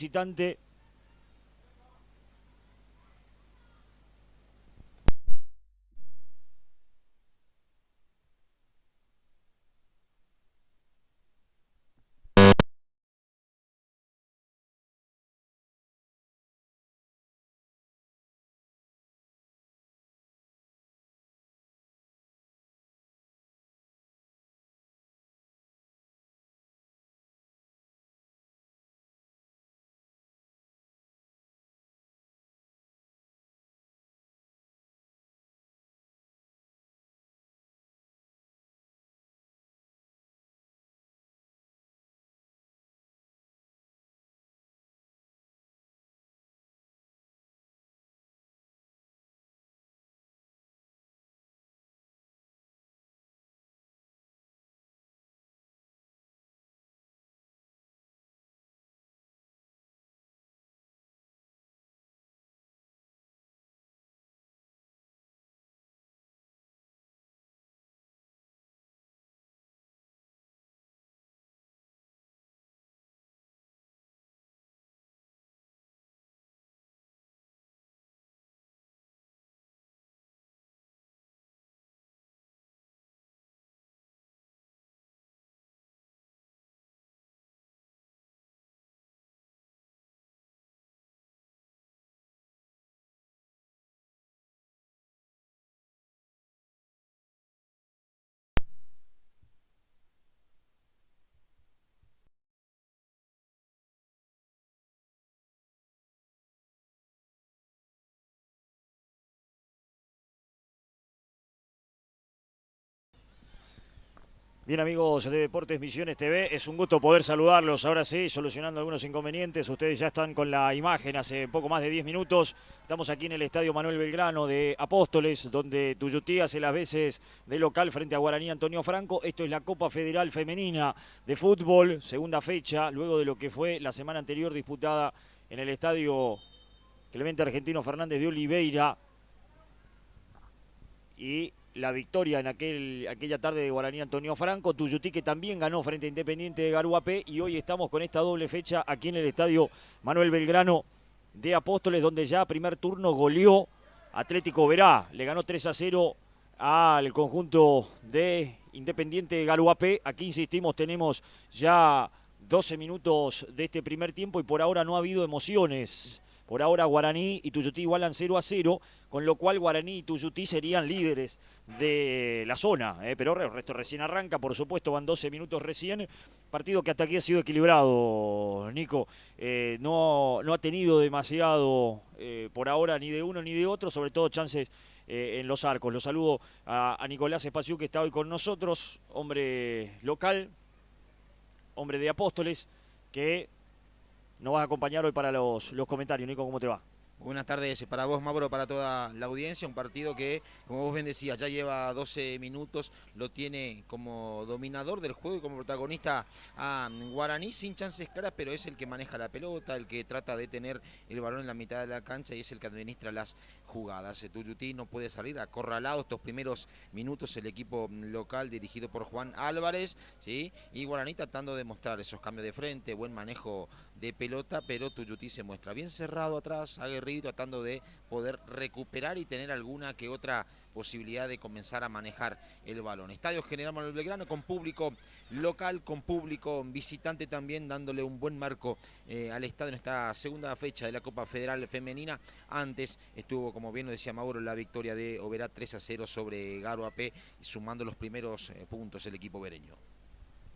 visitante. Bien amigos de Deportes Misiones TV, es un gusto poder saludarlos, ahora sí, solucionando algunos inconvenientes. Ustedes ya están con la imagen hace poco más de 10 minutos. Estamos aquí en el Estadio Manuel Belgrano de Apóstoles, donde Tuyutí hace las veces de local frente a Guaraní Antonio Franco. Esto es la Copa Federal Femenina de Fútbol, segunda fecha, luego de lo que fue la semana anterior disputada en el Estadio Clemente Argentino Fernández de Oliveira. Y la victoria en aquella tarde de Guaraní Antonio Franco. Tuyutí que también ganó frente a Independiente de Garuapé, y hoy estamos con esta doble fecha aquí en el Estadio Manuel Belgrano de Apóstoles, donde ya primer turno goleó Atlético Verá, le ganó 3-0 al conjunto de Independiente de Garuapé. Aquí insistimos, tenemos ya 12 minutos de este primer tiempo y por ahora no ha habido emociones. Por ahora Guaraní y Tuyutí igualan 0-0, con lo cual Guaraní y Tuyutí serían líderes de la zona. Pero el resto recién arranca, por supuesto, van 12 minutos recién. Partido que hasta aquí ha sido equilibrado, Nico. No ha tenido demasiado por ahora ni de uno ni de otro, sobre todo chances en los arcos. Lo saludo a Nicolás Espaciú, que está hoy con nosotros, hombre local, hombre de Apóstoles, que nos vas a acompañar hoy para los comentarios. Nico, ¿cómo te va? Buenas tardes para vos, Mauro, para toda la audiencia. Un partido que, como vos bien decías, ya lleva 12 minutos, lo tiene como dominador del juego y como protagonista a Guaraní, sin chances claras, pero es el que maneja la pelota, el que trata de tener el balón en la mitad de la cancha y es el que administra las jugadas. Tuyutí no puede salir acorralado estos primeros minutos el equipo local dirigido por Juan Álvarez, ¿sí? Y Guaraní tratando de mostrar esos cambios de frente, buen manejo de pelota, pero Tuyutí se muestra bien cerrado atrás, aguerrido, tratando de poder recuperar y tener alguna que otra posibilidad de comenzar a manejar el balón. Estadio General Manuel Belgrano con público local, con público visitante también, dándole un buen marco al estadio en esta segunda fecha de la Copa Federal Femenina. Antes estuvo, como bien lo decía Mauro, la victoria de Oberá 3-0 sobre Garuapé, sumando los primeros puntos el equipo bereño.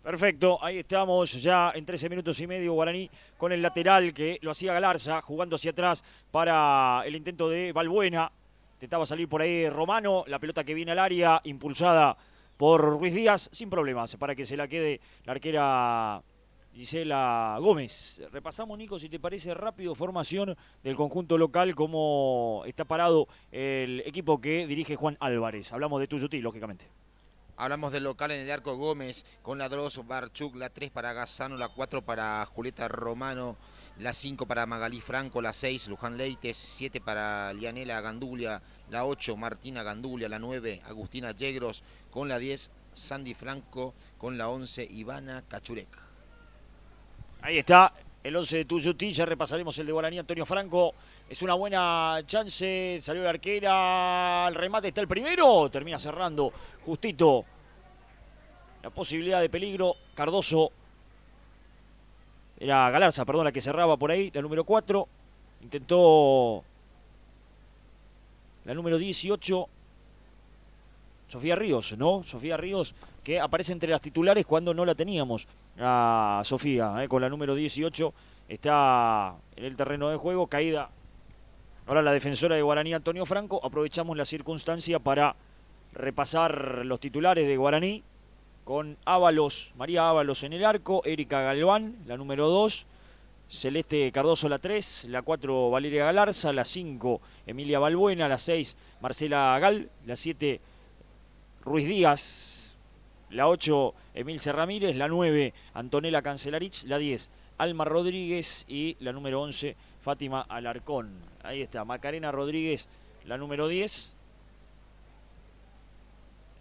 Perfecto, ahí estamos ya en 13 minutos y medio. Guaraní con el lateral que lo hacía Galarza, jugando hacia atrás para el intento de Balbuena. Intentaba salir por ahí Romano, la pelota que viene al área, impulsada por Ruiz Díaz, sin problemas, para que se la quede la arquera Gisela Gómez. Repasamos, Nico, si te parece rápido, formación del conjunto local, cómo está parado el equipo que dirige Juan Álvarez. Hablamos de Tuyutí, lógicamente. Hablamos del local en el arco Gómez, con la 2 Barchuk, la 3 para Gazzano, la 4 para Julieta Romano, la 5 para Magalí Franco, la 6 Luján Leites, 7 para Lianela Gandulia, la 8 Martina Gandulia, la 9 Agustina Yegros, con la 10 Sandy Franco, con la 11 Ivana Cachurek. Ahí está el 11 de Tuyutí. Ya repasaremos el de Guaraní. Antonio Franco, es una buena chance, salió la arquera, el remate está el primero, termina cerrando justito la posibilidad de peligro. Cardoso, era Galarza, perdón, la que cerraba por ahí, la número 4, intentó la número 18, Sofía Ríos, ¿no? Sofía Ríos, que aparece entre las titulares cuando no la teníamos a Sofía, con la número 18, está en el terreno de juego, caída. Ahora la defensora de Guaraní, Antonio Franco. Aprovechamos la circunstancia para repasar los titulares de Guaraní, con Ábalos, María Ábalos en el arco, Erika Galván, la número 2, Celeste Cardoso la 3, la 4 Valeria Galarza, la 5 Emilia Balbuena, la 6 Marcela Gal, la 7 Ruiz Díaz, la 8 Emilce Ramírez, la 9 Antonella Cancelarich, la 10 Alma Rodríguez y la número 11 Fátima Alarcón. Ahí está, Macarena Rodríguez, la número 10.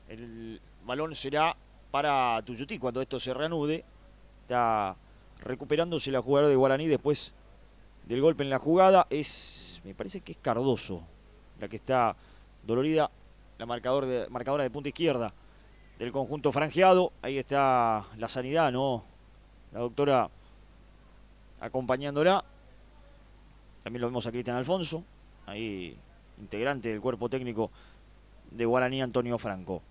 El balón será para Tuyutí cuando esto se reanude. Está recuperándose la jugadora de Guaraní después del golpe en la jugada. Me parece que es Cardoso la que está dolorida, la marcadora de punta izquierda del conjunto franjeado. Ahí está la sanidad, ¿no? La doctora acompañándola. También lo vemos a Cristian Alfonso, ahí integrante del cuerpo técnico de Guaraní, Antonio Franco.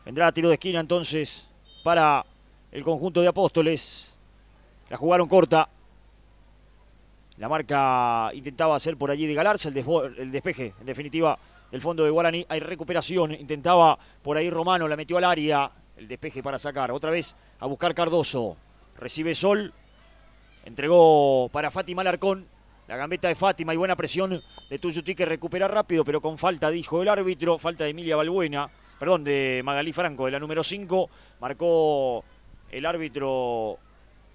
Vendrá a tiro de esquina entonces para el conjunto de Apóstoles. La jugaron corta. La marca intentaba hacer por allí de Galarza el despeje, en definitiva, del fondo de Guaraní. Hay recuperación, intentaba por ahí Romano, la metió al área. El despeje para sacar. Otra vez a buscar Cardoso. Recibe Sol. Entregó para Fátima Alarcón. La gambeta de Fátima y buena presión de Tuyutí, que recupera rápido, pero con falta, dijo el árbitro. Falta de Emilia Balbuena. Perdón, de Magalí Franco, de la número 5. Marcó el árbitro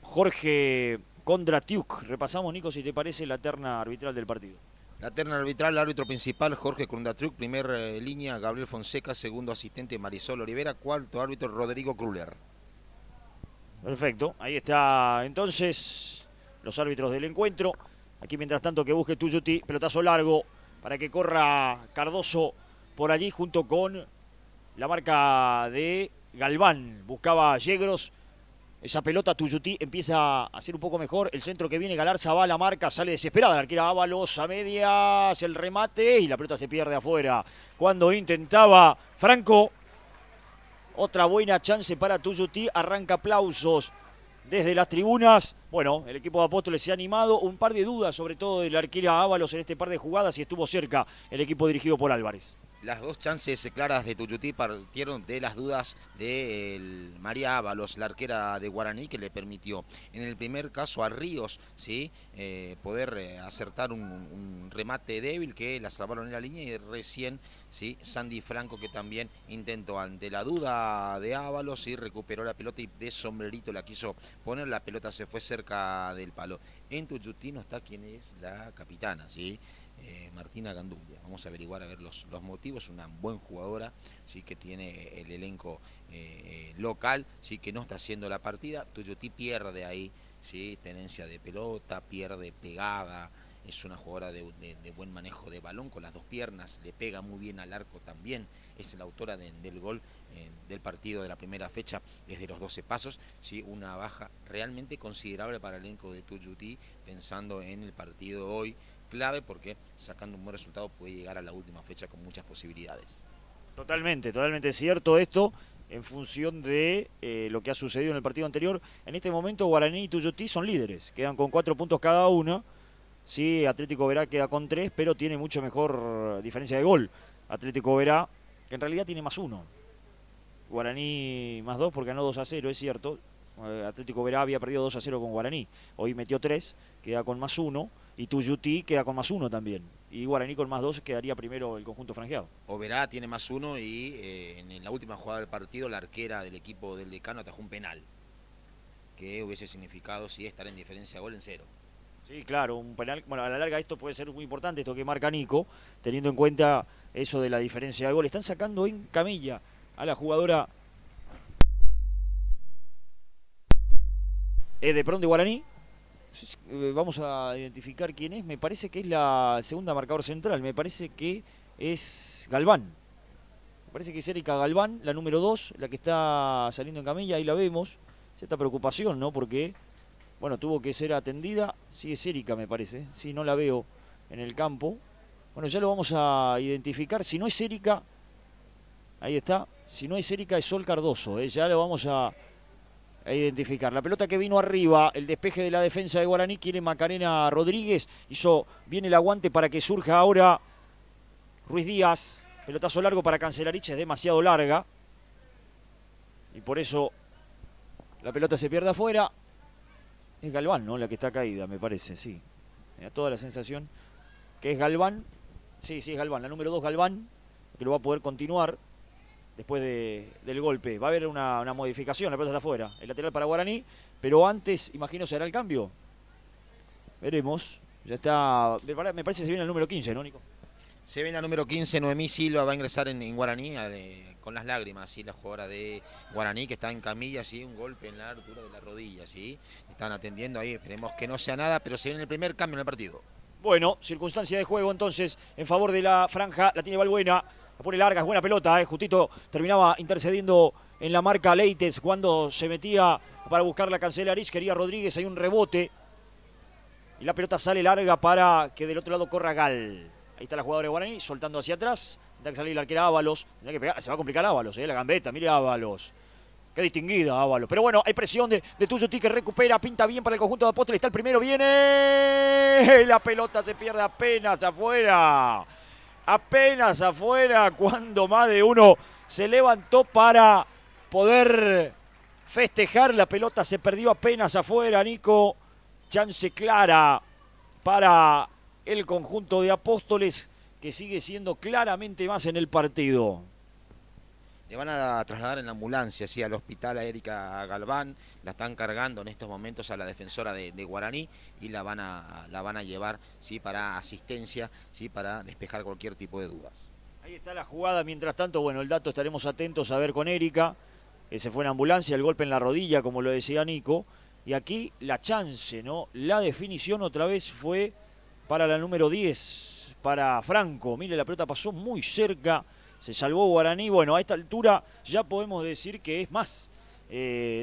Jorge Kondratiuk. Repasamos, Nico, si te parece, la terna arbitral del partido. La terna arbitral, el árbitro principal Jorge Kondratiuk, primer línea Gabriel Fonseca, segundo asistente Marisol Olivera, cuarto árbitro Rodrigo Kruller. Perfecto, ahí está entonces los árbitros del encuentro. Aquí mientras tanto que busque Tuyutí, pelotazo largo para que corra Cardoso por allí junto con la marca de Galván. Buscaba Yegros. Esa pelota Tuyutí empieza a ser un poco mejor. El centro que viene, Galarza va a la marca, sale desesperada. La arquera Ábalos a media, hace el remate y la pelota se pierde afuera. Cuando intentaba Franco, otra buena chance para Tuyutí. Arranca aplausos desde las tribunas. Bueno, el equipo de Apóstoles se ha animado. Un par de dudas, sobre todo de la arquera Ábalos en este par de jugadas, y estuvo cerca el equipo dirigido por Álvarez. Las dos chances claras de Tuyutí partieron de las dudas de María Ábalos, la arquera de Guaraní, que le permitió en el primer caso a Ríos, ¿sí? Poder acertar un remate débil que la salvaron en la línea, y recién, ¿sí? Sandy Franco, que también intentó ante la duda de Ábalos, ¿sí? Recuperó la pelota y de sombrerito la quiso poner, la pelota se fue cerca del palo. En Tuyutí no está quien es la capitana, ¿sí? Martina Gandulia. Vamos a averiguar a ver los motivos. Una buena jugadora, sí, que tiene el elenco local, sí, que no está haciendo la partida. Tuyutí pierde ahí, sí, tenencia de pelota, pierde pegada. Es una jugadora de buen manejo de balón con las dos piernas, le pega muy bien al arco también. Es la autora del gol del partido de la primera fecha desde los 12 pasos, ¿sí? Una baja realmente considerable para el elenco de Tuyutí, pensando en el partido hoy, clave, porque sacando un buen resultado puede llegar a la última fecha con muchas posibilidades. Totalmente, totalmente cierto esto, en función de lo que ha sucedido en el partido anterior. En este momento Guaraní y Tuyutí son líderes, quedan con 4 puntos cada uno. Sí, Atlético Verá queda con 3, pero tiene mucho mejor diferencia de gol. Atlético Verá, que en realidad tiene +1. Guaraní +2 porque ganó 2-0, es cierto. Atlético Verá había perdido 2-0 con Guaraní. Hoy metió 3, queda con +1. Y Tuyutí queda con +1 también. Y Guaraní con +2 quedaría primero el conjunto franjeado. Oberá tiene +1 y en la última jugada del partido la arquera del equipo del Decano atajó un penal, que hubiese significado, sí, estar en diferencia de gol en 0. Sí, claro, un penal. Bueno, a la larga esto puede ser muy importante, esto que marca Nico, teniendo en cuenta eso de la diferencia de gol. Están sacando en camilla a la jugadora de pronto de Guaraní. Vamos a identificar quién es. Me parece que es la segunda marcador central. Me parece que es Galván. Me parece que es Erika Galván, la número 2, la que está saliendo en camilla. Ahí la vemos. Cierta preocupación, ¿no? Porque, bueno, tuvo que ser atendida. Sí, es Erika, me parece. Sí, no la veo en el campo. Bueno, ya lo vamos a identificar. Si no es Erika, ahí está. Si no es Erika, es Sol Cardoso. Ya lo vamos a identificar. La pelota que vino arriba, el despeje de la defensa de Guaraní, quiere Macarena Rodríguez, hizo bien el aguante para que surja ahora Ruiz Díaz. Pelotazo largo para Cancelarich, es demasiado larga y por eso la pelota se pierde afuera. Es Galván, ¿no? La que está caída, me parece, sí. Me da toda la sensación que es Galván. Sí, es Galván, la número 2 Galván, que lo va a poder continuar después del golpe. Va a haber una modificación, la pelota está afuera. El lateral para Guaraní, pero antes, imagino, será el cambio. Veremos. Ya está, me parece que se viene el número 15, ¿no, Nico? Se viene el número 15, Noemí Silva va a ingresar en Guaraní con las lágrimas, ¿sí? La jugadora de Guaraní que está en camilla, ¿sí? Un golpe en la altura de la rodilla, ¿sí? Están atendiendo ahí, esperemos que no sea nada, pero se viene el primer cambio en el partido. Bueno, circunstancia de juego entonces en favor de la franja, la tiene Balbuena. La pone larga, es buena pelota, justito terminaba intercediendo en la marca Leites cuando se metía para buscar la Cancelarich, quería Rodríguez, hay un rebote y la pelota sale larga para que del otro lado corra Gal. Ahí está la jugadora de Guaraní, soltando hacia atrás, tendrá que salir la arquera Ábalos, tendrá que pegar, se va a complicar Ábalos, la gambeta, mire Ábalos. Qué distinguida Ábalos, pero bueno, hay presión de Tuyutí que recupera, pinta bien para el conjunto de Apóstoles, está el primero, viene, la pelota se pierde apenas afuera. Apenas afuera cuando más de uno se levantó para poder festejar. La pelota se perdió apenas afuera, Nico. Chance clara para el conjunto de Apóstoles que sigue siendo claramente más en el partido. Le van a trasladar en la ambulancia, ¿sí? Al hospital a Erika Galván, la están cargando en estos momentos a la defensora de Guaraní y la van a llevar, ¿sí? Para asistencia, ¿sí? Para despejar cualquier tipo de dudas. Ahí está la jugada, mientras tanto, bueno, el dato estaremos atentos a ver con Erika, que se fue en ambulancia, el golpe en la rodilla, como lo decía Nico, y aquí la chance, ¿no? La definición otra vez fue para la número 10, para Franco. Mire, la pelota pasó muy cerca. Se salvó Guaraní. Bueno, a esta altura ya podemos decir que es más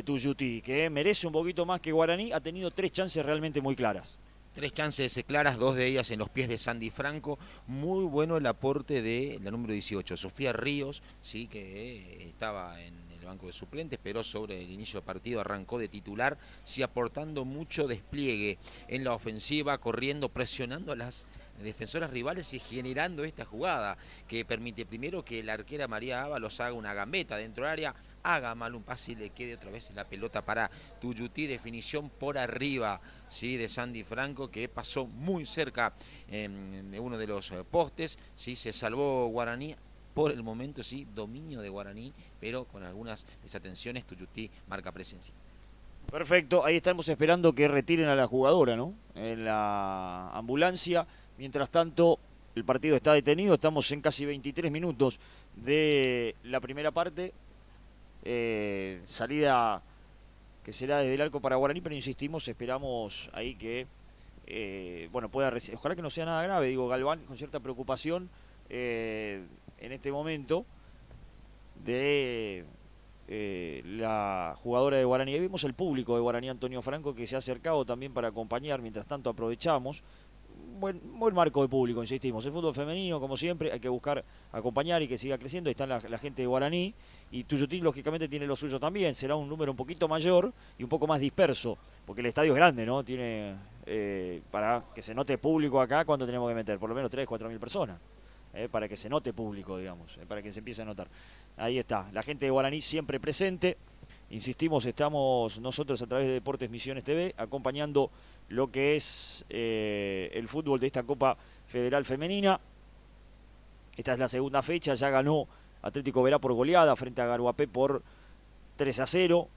Tuyutí, que merece un poquito más que Guaraní. Ha tenido 3 chances realmente muy claras. 3 chances claras, 2 de ellas en los pies de Sandy Franco. Muy bueno el aporte de la número 18, Sofía Ríos, sí, que estaba en el banco de suplentes, pero sobre el inicio del partido arrancó de titular, sí, aportando mucho despliegue en la ofensiva, corriendo, presionando a las defensoras rivales y generando esta jugada que permite primero que la arquera María Ábalos haga una gambeta dentro del área, haga mal un pase y le quede otra vez la pelota para Tuyutí. Definición por arriba, ¿sí? De Sandy Franco, que pasó muy cerca de uno de los postes, ¿sí? Se salvó Guaraní. Por el momento, sí, dominio de Guaraní, pero con algunas desatenciones. Tuyutí marca presencia. Perfecto, ahí estamos esperando que retiren a la jugadora, ¿no? En la ambulancia. Mientras tanto, el partido está detenido, estamos en casi 23 minutos de la primera parte. Salida que será desde el arco para Guaraní, pero insistimos, esperamos ahí que, bueno, pueda recibir. Ojalá que no sea nada grave, digo, Galván con cierta preocupación en este momento de la jugadora de Guaraní. Ahí vemos el público de Guaraní, Antonio Franco, que se ha acercado también para acompañar, mientras tanto aprovechamos. Buen marco de público, insistimos. El fútbol femenino, como siempre, hay que buscar acompañar y que siga creciendo. Ahí está la gente de Guaraní. Y Tuyutí, lógicamente, tiene lo suyo también. Será un número un poquito mayor y un poco más disperso, porque el estadio es grande, ¿no? Tiene, para que se note público acá, ¿cuánto tenemos que meter? Por lo menos 3.000 o 4.000 personas. Para que se note público, digamos, para que se empiece a notar. Ahí está, la gente de Guaraní siempre presente. Insistimos, estamos nosotros a través de Deportes Misiones TV acompañando lo que es el fútbol de esta Copa Federal Femenina. Esta es la segunda fecha, ya ganó Atlético Verá por goleada frente a Garuapé por 3-0.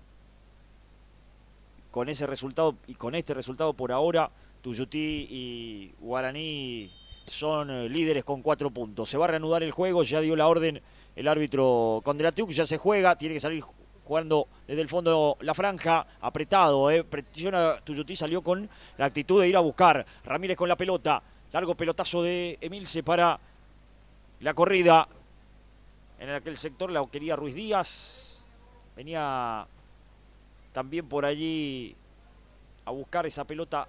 Con ese resultado y con este resultado por ahora, Tuyutí y Guaraní son líderes con 4 puntos. Se va a reanudar el juego, ya dio la orden el árbitro Kondratiuk, ya se juega, tiene que salir jugando desde el fondo la franja, apretado, presiona Tuyutí, salió con la actitud de ir a buscar. Ramírez con la pelota, largo pelotazo de Emilce para la corrida. En aquel sector la quería Ruiz Díaz, venía también por allí a buscar esa pelota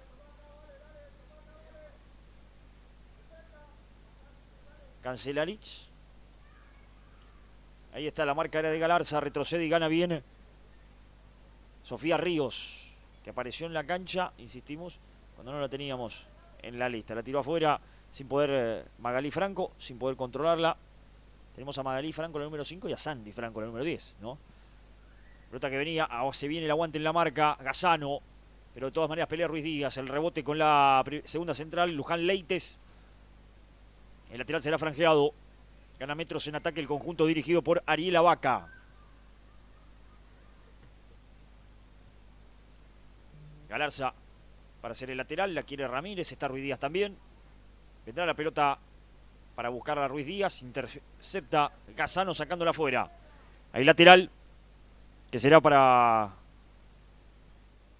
Cancelarich. Ahí está la marca de Galarza, retrocede y gana bien Sofía Ríos, que apareció en la cancha, insistimos, cuando no la teníamos en la lista. La tiró afuera sin poder Magalí Franco, sin poder controlarla. Tenemos a Magalí Franco en el número 5 y a Sandy Franco en el número 10, ¿no? Pelota que venía, se viene el aguante en la marca, Gazano, pero de todas maneras pelea Ruiz Díaz, el rebote con la segunda central, Luján Leites. El lateral será franjeado. Gana metros en ataque el conjunto dirigido por Ariel Abaca. Galarza para hacer el lateral, la quiere Ramírez, está Ruiz Díaz también. Vendrá la pelota para buscar a Ruiz Díaz, intercepta Gazano sacándola afuera. Ahí lateral, que será para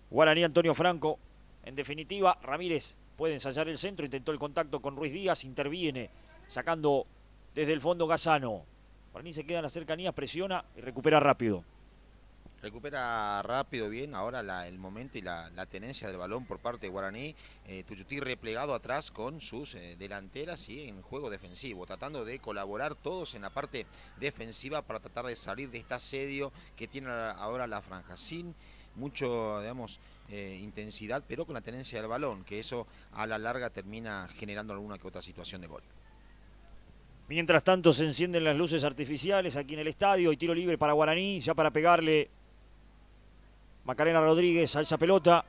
Guaraní Antonio Franco. En definitiva, Ramírez puede ensayar el centro, intentó el contacto con Ruiz Díaz, interviene, sacando desde el fondo Gazano. Guaraní se queda en las cercanías, presiona y recupera rápido. Recupera rápido, bien, ahora el momento y la tenencia del balón por parte de Guaraní. Tuyutí replegado atrás con sus delanteras y en juego defensivo, tratando de colaborar todos en la parte defensiva para tratar de salir de este asedio que tiene ahora la franja, sin mucho, digamos, intensidad, pero con la tenencia del balón, que eso a la larga termina generando alguna que otra situación de gol. Mientras tanto se encienden las luces artificiales aquí en el estadio y tiro libre para Guaraní, ya para pegarle Macarena Rodríguez a esa pelota.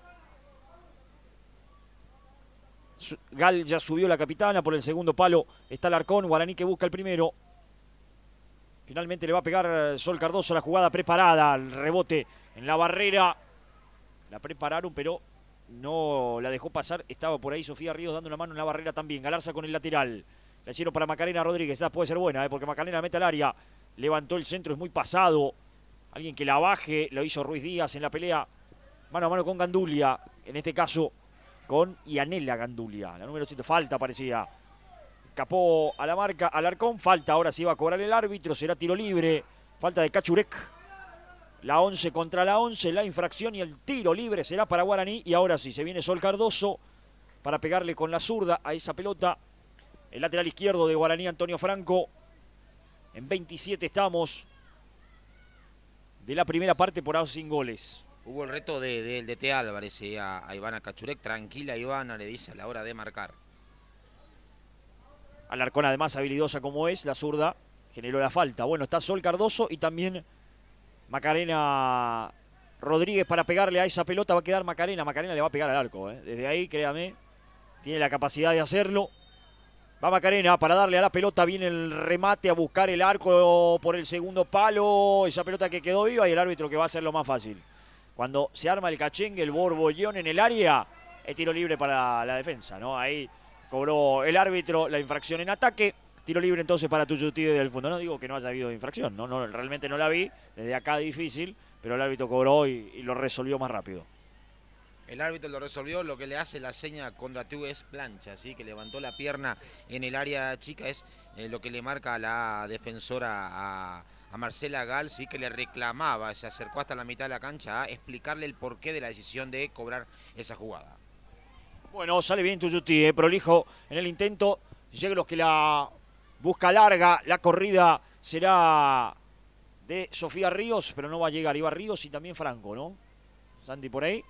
Gal ya subió la capitana, por el segundo palo está Alarcón, Guaraní que busca el primero. Finalmente le va a pegar Sol Cardoso, la jugada preparada, el rebote en la barrera. La prepararon, pero no la dejó pasar. Estaba por ahí Sofía Ríos dando una mano en la barrera también. Galarza con el lateral. La hicieron para Macarena Rodríguez. Esa puede ser buena, porque Macarena mete al área. Levantó el centro, es muy pasado. Alguien que la baje, lo hizo Ruiz Díaz en la pelea mano a mano con Gandulia. En este caso con Yanela Gandulia. La número 7, falta parecía. Escapó a la marca Alarcón. Falta, ahora sí va a cobrar el árbitro. Será tiro libre. Falta de Cachurek. La 11 contra la 11. La infracción y el tiro libre será para Guaraní. Y ahora sí, se viene Sol Cardoso para pegarle con la zurda a esa pelota. El lateral izquierdo de Guaraní, Antonio Franco. En 27 estamos de la primera parte, por ahora sin goles. Hubo el reto del DT Álvarez a Ivana Cachurek. Tranquila, Ivana, le dice a la hora de marcar. Alarcón, además habilidosa como es, la zurda generó la falta. Bueno, está Sol Cardoso y también Macarena Rodríguez para pegarle a esa pelota. Va a quedar Macarena. Macarena le va a pegar al arco. Desde ahí, créame, tiene la capacidad de hacerlo. Va Macarena para darle a la pelota. Viene el remate a buscar el arco por el segundo palo. Esa pelota que quedó viva y el árbitro que va a hacer lo más fácil. Cuando se arma el cachengue, el borbollón en el área, es tiro libre para la defensa, ¿no? Ahí cobró el árbitro la infracción en ataque. Tiro libre entonces para Tuyutí desde el fondo. No digo que no haya habido infracción, no, realmente no la vi. Desde acá difícil, pero el árbitro cobró y lo resolvió más rápido. El árbitro lo resolvió, lo que le hace la seña contra tú es plancha, ¿sí? Que levantó la pierna en el área chica, es lo que le marca a la defensora a Marcela Gal, ¿sí? Que le reclamaba, se acercó hasta la mitad de la cancha a explicarle el porqué de la decisión de cobrar esa jugada. Bueno, sale bien Tuyutí, prolijo en el intento, llega los que la busca larga, la corrida será de Sofía Ríos, pero no va a llegar, iba Ríos y también Franco, ¿no? Santi por ahí.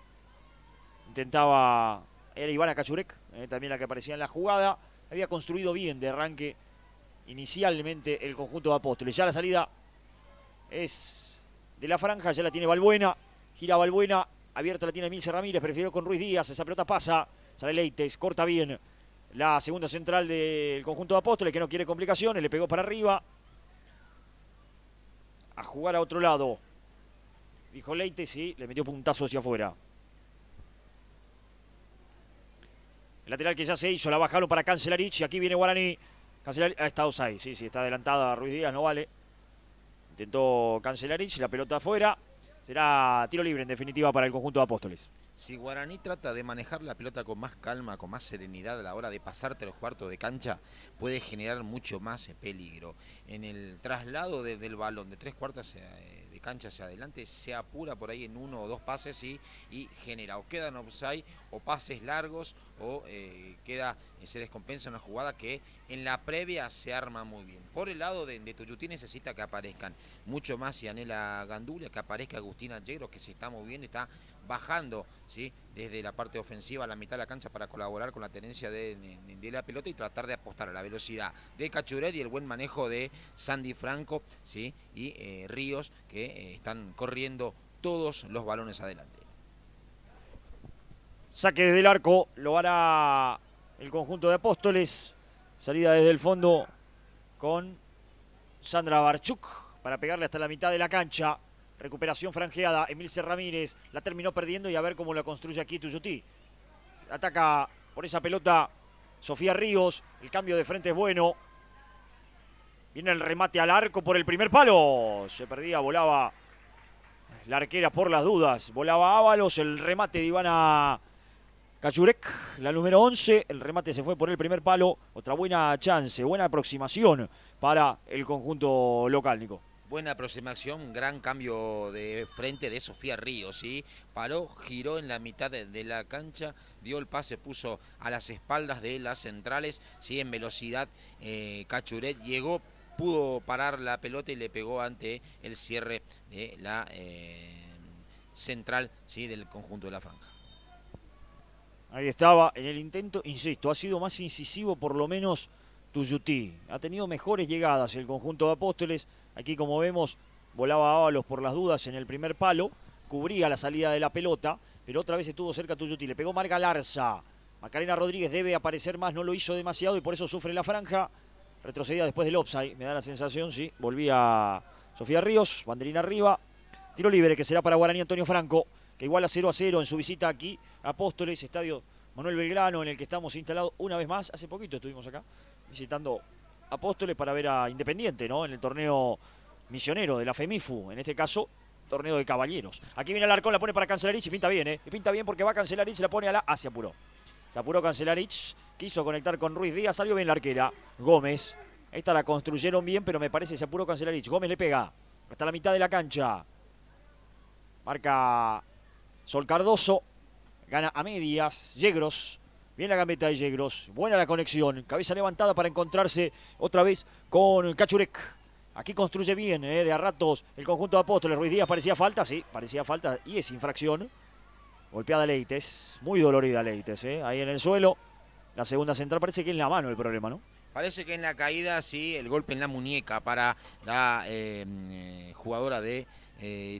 Intentaba, era Ivana Cachurek, también la que aparecía en la jugada. Había construido bien de arranque inicialmente el conjunto de Apóstoles. Ya la salida es de la franja, ya la tiene Balbuena. Gira Balbuena, abierta la tiene Emilce Ramírez, prefirió con Ruiz Díaz. Esa pelota pasa, sale Leites, corta bien la segunda central del conjunto de Apóstoles, que no quiere complicaciones, le pegó para arriba. A jugar a otro lado. Dijo Leites y le metió puntazo hacia afuera. El lateral que ya se hizo, la bajaron para Cancelarich y aquí viene Guaraní. Cancelarich, está offside, sí, está adelantada Ruiz Díaz, no vale. Intentó Cancelarich, la pelota afuera. será tiro libre en definitiva para el conjunto de Apóstoles. Si Guaraní trata de manejar la pelota con más calma, con más serenidad a la hora de pasarte los cuartos de cancha, puede generar mucho más peligro. En el traslado del balón de 3/4 de cancha hacia adelante, se apura por ahí en 1 o 2 pases y genera o quedan offside o pases largos o se descompensa una jugada que en la previa se arma muy bien. Por el lado de Tuyutí necesita que aparezcan mucho más Yanela Gandulia, que aparezca Agustina Yegros, que se está moviendo, está bajando, ¿sí?, desde la parte ofensiva a la mitad de la cancha para colaborar con la tenencia de la pelota y tratar de apostar a la velocidad de Cachuret y el buen manejo de Sandy Franco, ¿sí?, y Ríos, que están corriendo todos los balones adelante. Saque desde el arco, lo hará el conjunto de Apóstoles. Salida desde el fondo con Sandra Barchuk para pegarle hasta la mitad de la cancha. Recuperación franjeada, Emilce Ramírez la terminó perdiendo y a ver cómo la construye aquí Tuyutí. Ataca por esa pelota Sofía Ríos, el cambio de frente es bueno. Viene el remate al arco por el primer palo. Se perdía, volaba la arquera por las dudas. Volaba Ábalos, el remate de Ivana Cachurek, la número 11. El remate se fue por el primer palo. Otra buena chance, buena aproximación para el conjunto local, Nico. Buena aproximación, gran cambio de frente de Sofía Ríos, ¿sí? Paró, giró en la mitad de la cancha, dio el pase, puso a las espaldas de las centrales, ¿sí? En velocidad, Cachuret llegó, pudo parar la pelota y le pegó ante el cierre de la central, ¿sí?, del conjunto de la franja. Ahí estaba en el intento, insisto, ha sido más incisivo por lo menos Tuyutí. Ha tenido mejores llegadas el conjunto de Apóstoles. Aquí, como vemos, volaba Ábalos por las dudas en el primer palo, cubría la salida de la pelota, pero otra vez estuvo cerca Tuyutí. Le pegó Marga Larza. Macarena Rodríguez debe aparecer más, no lo hizo demasiado y por eso sufre la franja. Retrocedía después del offside, me da la sensación, sí. Volvía Sofía Ríos, banderina arriba. Tiro libre que será para Guaraní Antonio Franco, que iguala 0-0 en su visita aquí a Apóstoles, estadio Manuel Belgrano, en el que estamos instalados una vez más. Hace poquito estuvimos acá visitando Apóstoles para ver a Independiente, ¿no?, en el torneo misionero de la FEMIFU, en este caso, torneo de caballeros. Aquí viene Alarcón, la pone para Cancelarich y pinta bien, ¿eh? Y pinta bien porque va Cancelarich, la pone a la... se apuró. Se apuró Cancelarich, quiso conectar con Ruiz Díaz, salió bien la arquera. Gómez, esta la construyeron bien, pero me parece se apuró Cancelarich. Gómez le pega hasta la mitad de la cancha. Marca Sol Cardoso, gana a medias, Yegros. Bien la gambeta de Yegros, buena la conexión, cabeza levantada para encontrarse otra vez con Cachurek. Aquí construye bien, de a ratos el conjunto de Apóstoles. Ruiz Díaz parecía falta, sí, parecía falta y es infracción. Golpeada Leites, muy dolorida Leites, ahí en el suelo. La segunda central parece que es en la mano el problema, ¿no? Parece que en la caída, sí, el golpe en la muñeca para la jugadora de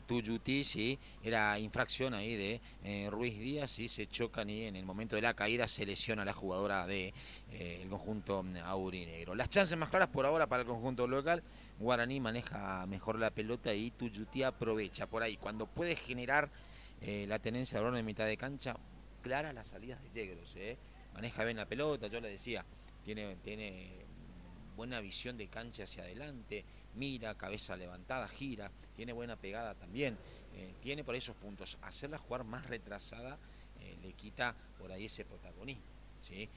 Tuyutí, sí, era infracción ahí de Ruiz Díaz, sí, se chocan y en el momento de la caída se lesiona la jugadora del conjunto aurinegro. Las chances más claras por ahora para el conjunto local. Guaraní maneja mejor la pelota y Tuyutí aprovecha por ahí. Cuando puede generar la tenencia de balón en mitad de cancha, clara las salidas de Yegros, maneja bien la pelota, yo le decía, tiene buena visión de cancha hacia adelante, mira, cabeza levantada, gira, tiene buena pegada también, tiene por esos puntos. Hacerla jugar más retrasada le quita por ahí ese protagonismo, ¿sí?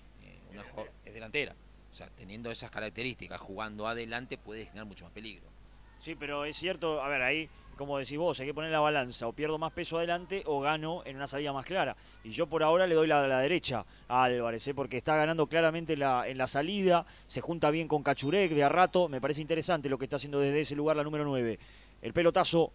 Es delantera, o sea, teniendo esas características, jugando adelante puede generar mucho más peligro. Sí, pero es cierto, a ver, ahí, como decís vos, hay que poner la balanza, o pierdo más peso adelante o gano en una salida más clara. Y yo por ahora le doy la derecha a Álvarez, porque está ganando claramente en la salida, se junta bien con Cachurek de a rato, me parece interesante lo que está haciendo desde ese lugar la número 9. El pelotazo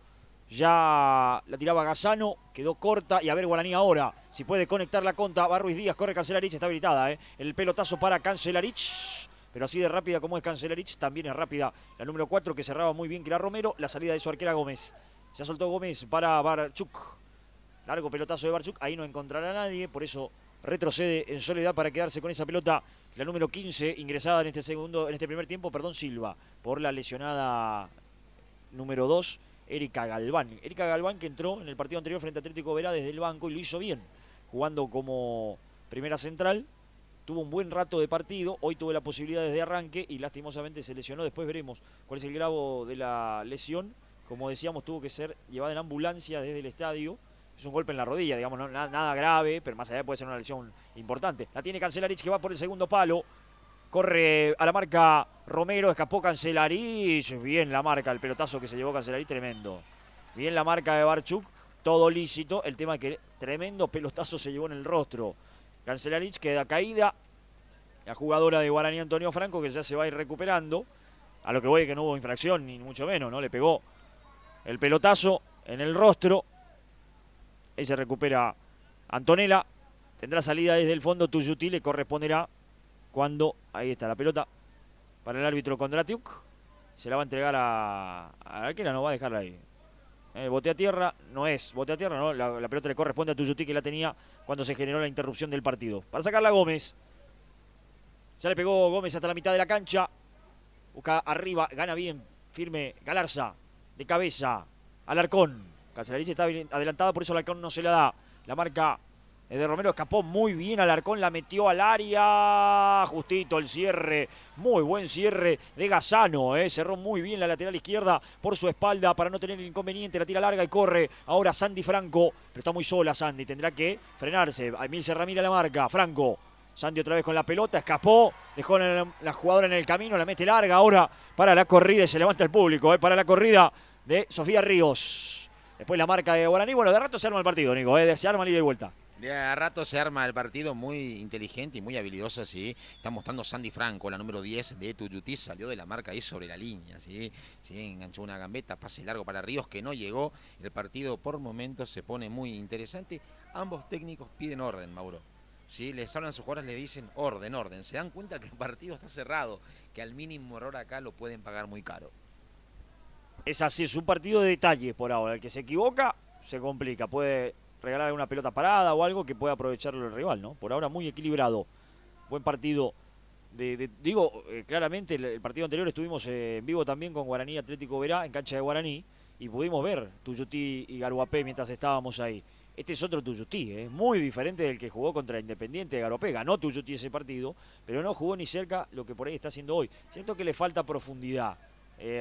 ya la tiraba Gazzano, quedó corta, y a ver Guaraní ahora, si puede conectar la conta, va Ruiz Díaz, corre Cancelarich, está habilitada, el pelotazo para Cancelarich. Pero así de rápida como es Cancelarich, también es rápida la número 4, que cerraba muy bien, que era Romero. La salida de su arquera Gómez. Se ha soltado Gómez para Barchuk. Largo pelotazo de Barchuk. Ahí no encontrará a nadie, por eso retrocede en soledad para quedarse con esa pelota. La número 15, ingresada en este primer tiempo, Silva, por la lesionada número 2, Erika Galván. Erika Galván, que entró en el partido anterior frente a Atlético Verá desde el banco y lo hizo bien, jugando como primera central. Tuvo un buen rato de partido, hoy tuvo la posibilidad desde arranque y lastimosamente se lesionó. Después veremos cuál es el grado de la lesión como decíamos, tuvo que ser llevada en ambulancia desde el estadio. Es un golpe en la rodilla, digamos, no, nada grave, pero más allá puede ser una lesión importante. La tiene Cancelarich, que va por el segundo palo. Corre a la marca Romero, escapó Cancelarich. Bien la marca, el pelotazo que se llevó Cancelarich, tremendo. Bien la marca de Barchuk, todo lícito. El tema es que tremendo pelotazo se llevó en el rostro. Cancelarich queda caída. La jugadora de Guaraní, Antonio Franco, que ya se va a ir recuperando. A lo que voy, que no hubo infracción, ni mucho menos, ¿no? Le pegó el pelotazo en el rostro. Ahí se recupera Antonella. Tendrá salida desde el fondo Tuyutí, le corresponderá cuando, ahí está la pelota, para el árbitro Kondratiuk. Se la va a entregar a la arquera, no va a dejarla ahí. Bote a tierra, no es bote a tierra, no, la pelota le corresponde a Tuyutí, que la tenía cuando se generó la interrupción del partido. Para sacarla Gómez. Ya le pegó Gómez hasta la mitad de la cancha. Busca arriba, gana bien, firme Galarza, de cabeza, Alarcón. Cancelarich está adelantada, por eso Alarcón no se la da. La marca de Romero, escapó muy bien Alarcón, la metió al área. Justito el cierre, muy buen cierre de Gazzano. Cerró muy bien la lateral izquierda por su espalda para no tener el inconveniente. La tira larga y corre ahora Sandy Franco, pero está muy sola Sandy, tendrá que frenarse. Emilce Ramírez la marca, Franco. Sandy otra vez con la pelota, escapó, dejó la jugadora en el camino, la mete larga ahora para la corrida y se levanta el público, para la corrida de Sofía Ríos. Después la marca de Guaraní, bueno, de rato se arma el partido, Nico, se arma el ida y vuelta. De a rato se arma el partido, muy inteligente y muy habilidosa, ¿sí? Está mostrando Sandy Franco, la número 10 de Tuyutí, salió de la marca ahí sobre la línea, ¿sí? Enganchó una gambeta, pase largo para Ríos que no llegó. El partido por momentos se pone muy interesante. Ambos técnicos piden orden, Mauro. ¿Sí? Les hablan a sus jugadores, le dicen orden, orden. Se dan cuenta que el partido está cerrado, que al mínimo error acá lo pueden pagar muy caro. Es así, es un partido de detalles por ahora. El que se equivoca, se complica. Puede regalar alguna pelota parada o algo que pueda aprovecharlo el rival, ¿no? Por ahora muy equilibrado. Buen partido. Claramente el partido anterior estuvimos en vivo también con Guaraní Atlético Verá, en cancha de Guaraní, y pudimos ver Tuyutí y Garuapé mientras estábamos ahí. Este es otro Tuyutí, muy diferente del que jugó contra Independiente de Garuapé. Ganó Tuyutí ese partido, pero no jugó ni cerca lo que por ahí está haciendo hoy. Siento que le falta profundidad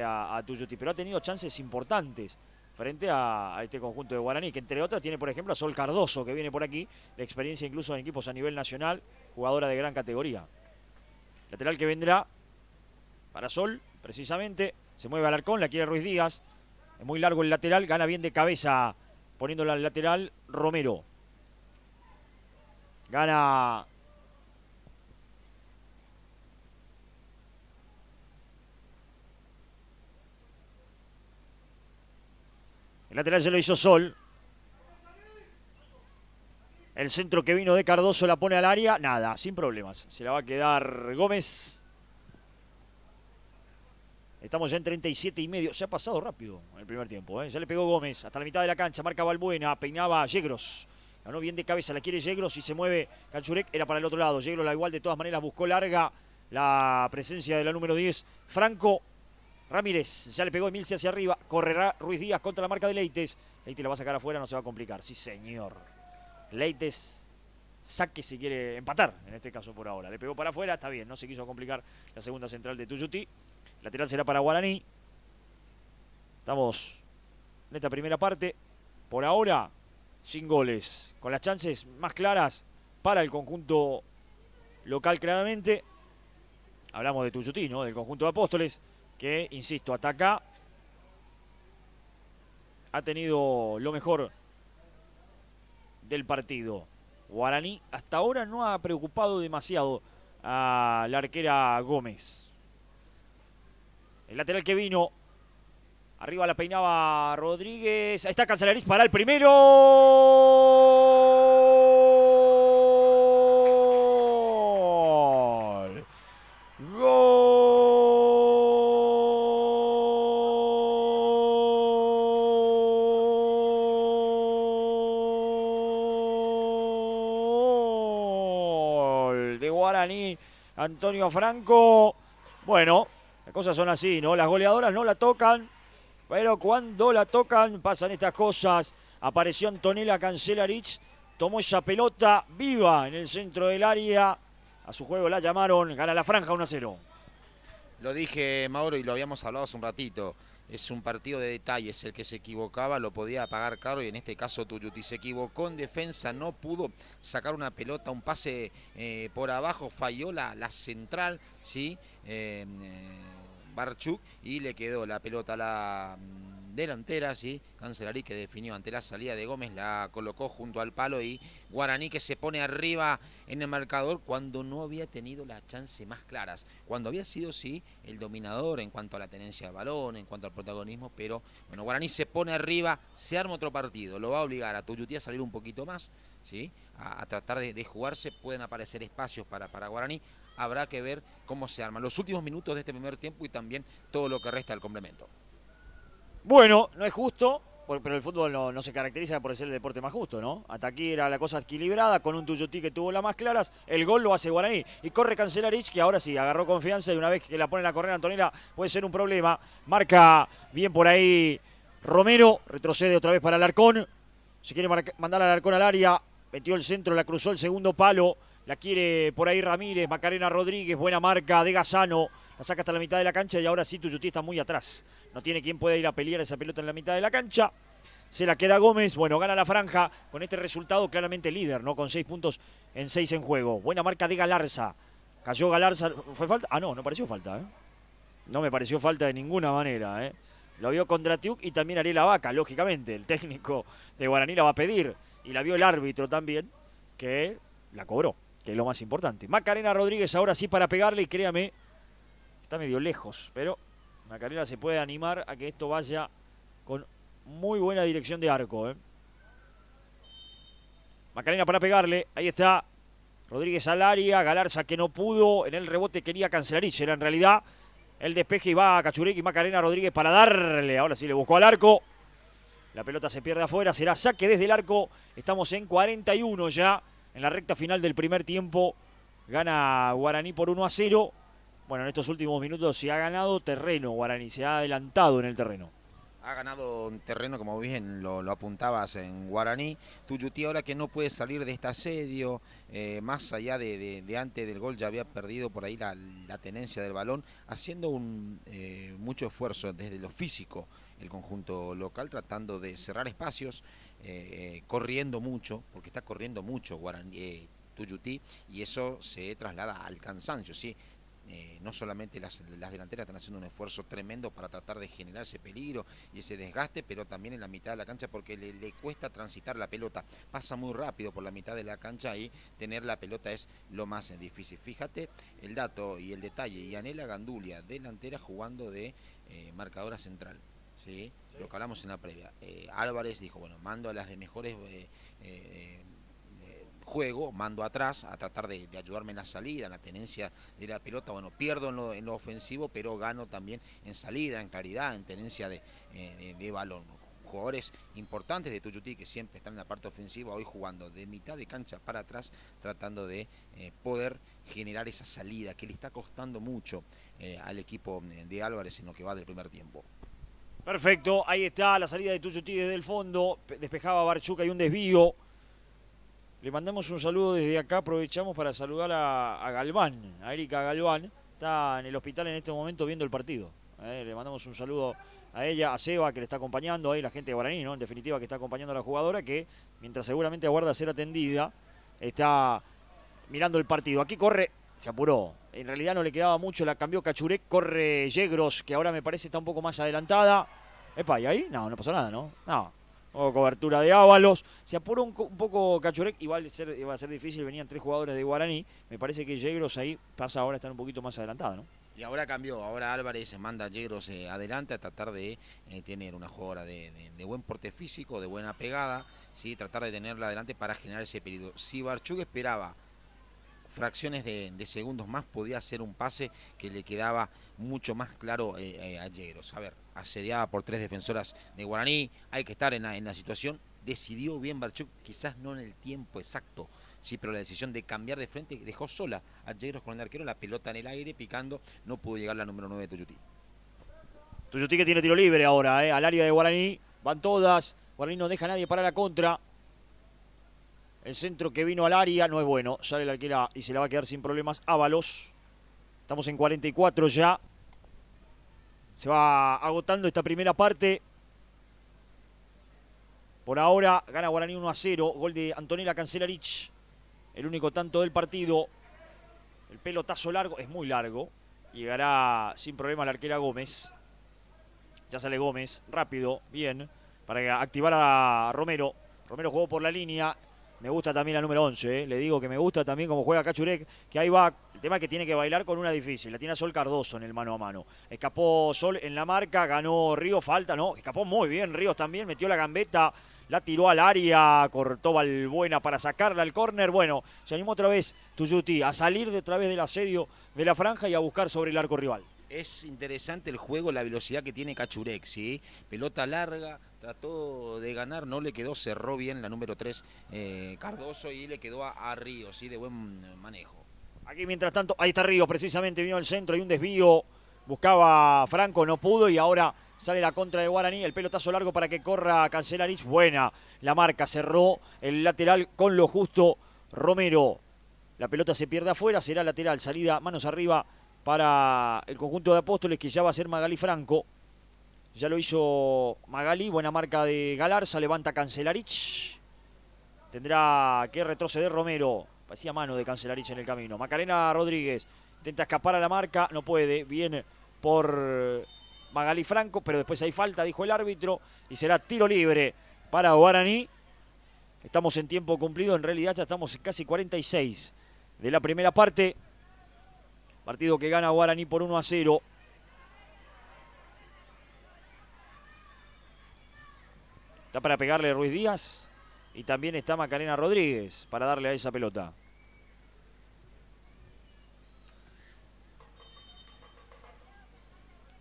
a Tuyutí, pero ha tenido chances importantes frente a este conjunto de Guaraní, que entre otras tiene, por ejemplo, a Sol Cardoso, que viene por aquí, de experiencia incluso en equipos a nivel nacional, jugadora de gran categoría. Lateral que vendrá para Sol, precisamente. Se mueve Alarcón, la quiere Ruiz Díaz. Es muy largo el lateral, gana bien de cabeza poniéndola al lateral Romero. Gana el lateral, se lo hizo Sol. El centro que vino de Cardoso la pone al área. Nada, sin problemas. Se la va a quedar Gómez. Estamos ya en 37 y medio. Se ha pasado rápido el primer tiempo. Ya le pegó Gómez hasta la mitad de la cancha. Marca Balbuena. Peinaba Yegros. Ganó bien de cabeza. La quiere Yegros y se mueve Canchurek. Era para el otro lado. Yegros la igual de todas maneras buscó larga la presencia de la número 10. Franco Ramírez. Ya le pegó Emilce hacia arriba. Correrá Ruiz Díaz contra la marca de Leites. Leites la va a sacar afuera. No se va a complicar. Sí, señor. Leites saque si quiere empatar, en este caso por ahora. Le pegó para afuera, está bien, no se quiso complicar la segunda central de Tuyutí. Lateral será para Guaraní. Estamos en esta primera parte. Por ahora, sin goles. Con las chances más claras para el conjunto local claramente. Hablamos de Tuyutí, ¿no? Del conjunto de Apóstoles, que, insisto, ataca. Ha tenido lo mejor del partido. Guaraní hasta ahora no ha preocupado demasiado a la arquera Gómez. El lateral que vino, arriba la peinaba Rodríguez. Ahí está Cancelarich para el primero. ¡Gol! De Guaraní, Antonio Franco. Bueno, las cosas son así, ¿no? Las goleadoras no la tocan, pero cuando la tocan pasan estas cosas. Apareció Antonella Cancelarich, tomó esa pelota viva en el centro del área. A su juego la llamaron, gana la franja 1-0. Lo dije, Mauro, y lo habíamos hablado hace un ratito. Es un partido de detalles, el que se equivocaba lo podía pagar caro y en este caso Tuyuti se equivocó en defensa, no pudo sacar una pelota, un pase por abajo, falló la central, ¿sí? Barchuk y le quedó la pelota a la delantera, ¿sí? Cancelari que definió ante la salida de Gómez, la colocó junto al palo y Guaraní que se pone arriba en el marcador cuando no había tenido las chances más claras, cuando había sido sí el dominador en cuanto a la tenencia de balón, en cuanto al protagonismo, pero bueno, Guaraní se pone arriba, se arma otro partido, lo va a obligar a Tuyutí a salir un poquito más, ¿sí? A tratar de jugarse, pueden aparecer espacios para Guaraní, habrá que ver cómo se arman los últimos minutos de este primer tiempo y también todo lo que resta del complemento. Bueno, no es justo, pero el fútbol no se caracteriza por ser el deporte más justo, ¿no? Hasta aquí era la cosa equilibrada, con un Tuyutí que tuvo las más claras, el gol lo hace Guaraní. Y corre Cancelarich, que ahora sí, agarró confianza y una vez que la ponen a correr Antonella puede ser un problema. Marca bien por ahí Romero, retrocede otra vez para Alarcón. Se quiere mandar a Alarcón al área, metió el centro, la cruzó el segundo palo. La quiere por ahí Ramírez, Macarena Rodríguez, buena marca de Gazano. La saca hasta la mitad de la cancha y ahora sí Tuyutí está muy atrás. No tiene quien pueda ir a pelear esa pelota en la mitad de la cancha. Se la queda Gómez, bueno, gana la franja. Con este resultado claramente líder, ¿no? Con 6 puntos en 6 en juego. Buena marca de Galarza. Cayó Galarza, ¿fue falta? Ah, no pareció falta, ¿eh? No me pareció falta de ninguna manera, ¿eh? Lo vio Kondratiuk y también Ariela Vaca, lógicamente. El técnico de Guaraní la va a pedir. Y la vio el árbitro también, que la cobró, que es lo más importante. Macarena Rodríguez ahora sí para pegarle y créame, está medio lejos, pero Macarena se puede animar a que esto vaya con muy buena dirección de arco, ¿eh? Macarena para pegarle, ahí está Rodríguez al área, Galarza que no pudo, en el rebote quería Cancelarich, era en realidad el despeje y va a Cachurek y Macarena Rodríguez para darle, ahora sí le buscó al arco, la pelota se pierde afuera, será saque desde el arco, estamos en 41 ya, en la recta final del primer tiempo, gana Guaraní por 1-0, bueno, en estos últimos minutos se ha ganado terreno Guaraní, se ha adelantado en el terreno. Ha ganado un terreno, como bien lo apuntabas en Guaraní. Tuyutí ahora que no puede salir de este asedio, más allá de antes del gol ya había perdido por ahí la tenencia del balón, haciendo mucho esfuerzo desde lo físico el conjunto local, tratando de cerrar espacios, corriendo mucho, porque está corriendo mucho Guaraní, Tuyutí, y eso se traslada al cansancio, ¿sí? No solamente las delanteras están haciendo un esfuerzo tremendo para tratar de generar ese peligro y ese desgaste, pero también en la mitad de la cancha porque le cuesta transitar la pelota, pasa muy rápido por la mitad de la cancha y tener la pelota es lo más difícil. Fíjate el dato y el detalle, Yanela Gandulia, delantera jugando de marcadora central, ¿sí? Lo que hablamos en la previa. Álvarez dijo, bueno, mando a las de mejores juego, mando atrás a tratar de ayudarme en la salida, en la tenencia de la pelota. Bueno, pierdo en lo ofensivo, pero gano también en salida, en claridad, en tenencia de balón. Jugadores importantes de Tuyutí que siempre están en la parte ofensiva, hoy jugando de mitad de cancha para atrás, tratando de poder generar esa salida que le está costando mucho al equipo de Álvarez en lo que va del primer tiempo. Perfecto, ahí está la salida de Tuyutí desde el fondo, despejaba Barchuca y un desvío. Le mandamos un saludo desde acá, aprovechamos para saludar a Galván, a Erika Galván, está en el hospital en este momento viendo el partido. Le mandamos un saludo a ella, a Seba que le está acompañando, ahí la gente de Guaraní, ¿no? En definitiva que está acompañando a la jugadora que, mientras seguramente aguarda ser atendida, está mirando el partido. Aquí corre, se apuró, en realidad no le quedaba mucho, la cambió Cachurek, corre Yegros, que ahora me parece está un poco más adelantada. Epa, ¿y ahí? No pasó nada, ¿no? No. O cobertura de Ábalos, se apuró un poco Cachurek, igual iba a ser difícil, venían 3 jugadores de Guaraní, me parece que Yegros ahí pasa ahora a estar un poquito más adelantada, ¿no? Y ahora cambió, ahora Álvarez manda a Yegros adelante a tratar de tener una jugadora de buen porte físico, de buena pegada, ¿sí? Tratar de tenerla adelante para generar ese peligro. Si Barchuk esperaba fracciones de segundos más, podía hacer un pase que le quedaba mucho más claro a Yegros. A ver, asediada por 3 defensoras de Guaraní, hay que estar en la situación, decidió bien Barchuk, quizás no en el tiempo exacto, sí, pero la decisión de cambiar de frente dejó sola a Yegros con el arquero, la pelota en el aire, picando, no pudo llegar la número 9 de Tuyutí. Tuyutí que tiene tiro libre ahora, al área de Guaraní, van todas, Guaraní no deja a nadie para la contra. El centro que vino al área no es bueno, sale la arquera y se la va a quedar sin problemas Ábalos. Estamos en 44 ya. Se va agotando esta primera parte. Por ahora gana Guaraní 1-0. Gol de Antonella Cancelarich. El único tanto del partido. El pelotazo largo, es muy largo. Llegará sin problema la arquera Gómez. Ya sale Gómez, rápido, bien. Para activar a Romero. Romero jugó por la línea. Me gusta también la número 11, Le digo que me gusta también como juega Cachurek. Que ahí va. El tema es que tiene que bailar con una difícil. La tiene a Sol Cardoso en el mano a mano. Escapó Sol en la marca. Ganó Ríos. Falta, ¿no? Escapó muy bien Ríos también. Metió la gambeta. La tiró al área. Cortó Balbuena para sacarla al córner. Bueno, se animó otra vez Tuyuti a salir de otra vez del asedio de la franja y a buscar sobre el arco rival. Es interesante el juego, la velocidad que tiene Cachurek, ¿sí? Pelota larga, trató de ganar, no le quedó, cerró bien la número 3 Cardoso y le quedó a Ríos, ¿sí? De buen manejo. Aquí mientras tanto, ahí está Ríos, precisamente vino al centro, hay un desvío, buscaba Franco, no pudo y ahora sale la contra de Guaraní, el pelotazo largo para que corra Cancelarich, buena la marca, cerró el lateral con lo justo Romero. La pelota se pierde afuera, será lateral, salida manos arriba para el conjunto de Apóstoles que ya va a ser Magali Franco. Ya lo hizo Magali, buena marca de Galarza, levanta Cancelarich. Tendrá que retroceder Romero. Parecía mano de Cancelarich en el camino. Macarena Rodríguez intenta escapar a la marca, no puede. Bien por Magali Franco, pero después hay falta, dijo el árbitro. Y será tiro libre para Guaraní. Estamos en tiempo cumplido, en realidad ya estamos en casi 46 de la primera parte. Partido que gana Guaraní por 1-0. Está para pegarle Ruiz Díaz. Y también está Macarena Rodríguez para darle a esa pelota.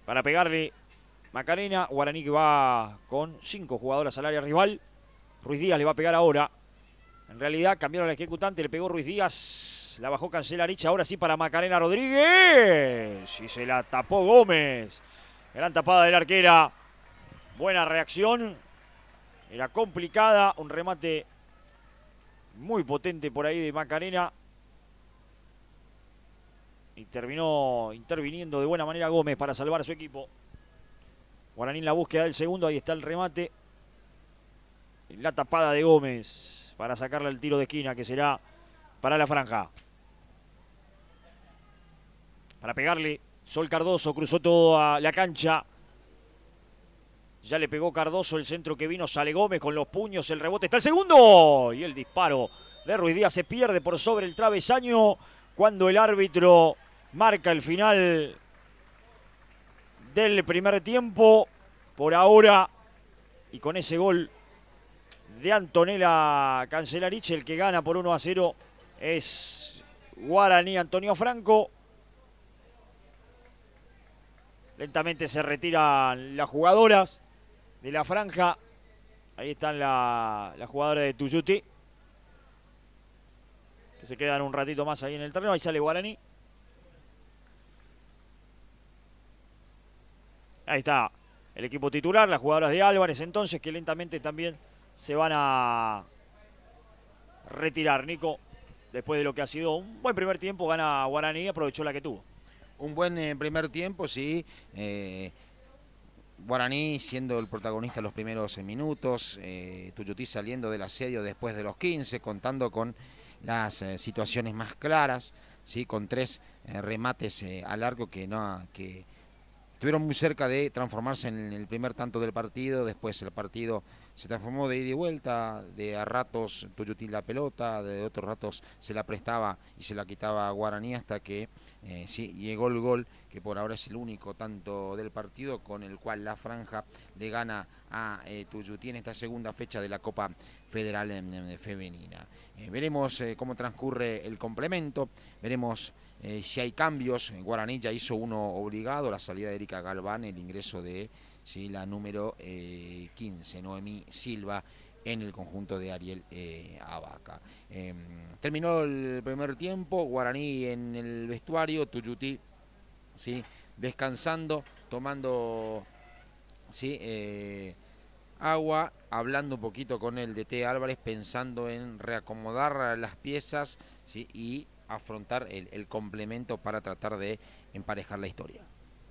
Para pegarle Macarena. Guaraní que va con 5 jugadoras al área rival. Ruiz Díaz le va a pegar ahora. En realidad cambiaron al ejecutante. Le pegó Ruiz Díaz. La bajó Cancelarich, ahora sí para Macarena Rodríguez. Y se la tapó Gómez. Gran tapada de la arquera. Buena reacción. Era complicada. Un remate muy potente por ahí de Macarena. Y terminó interviniendo de buena manera Gómez para salvar a su equipo. Guaraní en la búsqueda del segundo. Ahí está el remate. La tapada de Gómez para sacarle el tiro de esquina que será para la franja. Para pegarle, Sol Cardoso cruzó toda la cancha. Ya le pegó Cardoso el centro que vino, sale Gómez con los puños, el rebote, está el segundo. Y el disparo de Ruiz Díaz se pierde por sobre el travesaño cuando el árbitro marca el final del primer tiempo. Por ahora, y con ese gol de Antonella Cancelarich, el que gana por 1-0 es Guaraní Antonio Franco. Lentamente se retiran las jugadoras de la franja. Ahí están las jugadoras de Tuyuti, que se quedan un ratito más ahí en el terreno. Ahí sale Guaraní. Ahí está el equipo titular, las jugadoras de Álvarez entonces, que lentamente también se van a retirar. Nico, después de lo que ha sido un buen primer tiempo, gana Guaraní, aprovechó la que tuvo. Un buen primer tiempo, sí. Guaraní siendo el protagonista en los primeros minutos. Tuyutí saliendo del asedio después de los 15, contando con las situaciones más claras, ¿sí? Con 3 remates al arco que estuvieron muy cerca de transformarse en el primer tanto del partido. Después el partido se transformó de ida y vuelta, de a ratos Tuyutí la pelota, de otros ratos se la prestaba y se la quitaba a Guaraní hasta que sí, llegó el gol, que por ahora es el único tanto del partido, con el cual la franja le gana a Tuyutí en esta segunda fecha de la Copa Federal Femenina. Veremos cómo transcurre el complemento, veremos si hay cambios. Guaraní ya hizo uno obligado, la salida de Erika Galván, el ingreso de la número 15, Noemí Silva, en el conjunto de Ariel Abaca. Terminó el primer tiempo, Guaraní en el vestuario, Tuyutí descansando, tomando agua, hablando un poquito con el DT Álvarez, pensando en reacomodar las piezas, y afrontar el complemento para tratar de emparejar la historia.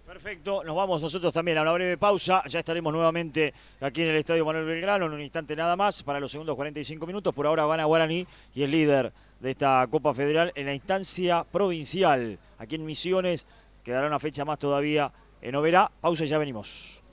Perfecto, nos vamos nosotros también a una breve pausa. Ya estaremos nuevamente aquí en el Estadio Manuel Belgrano en un instante nada más para los segundos 45 minutos. Por ahora gana Guaraní y es líder de esta Copa Federal en la instancia provincial. Aquí en Misiones quedará una fecha más todavía en Oberá. Pausa y ya venimos.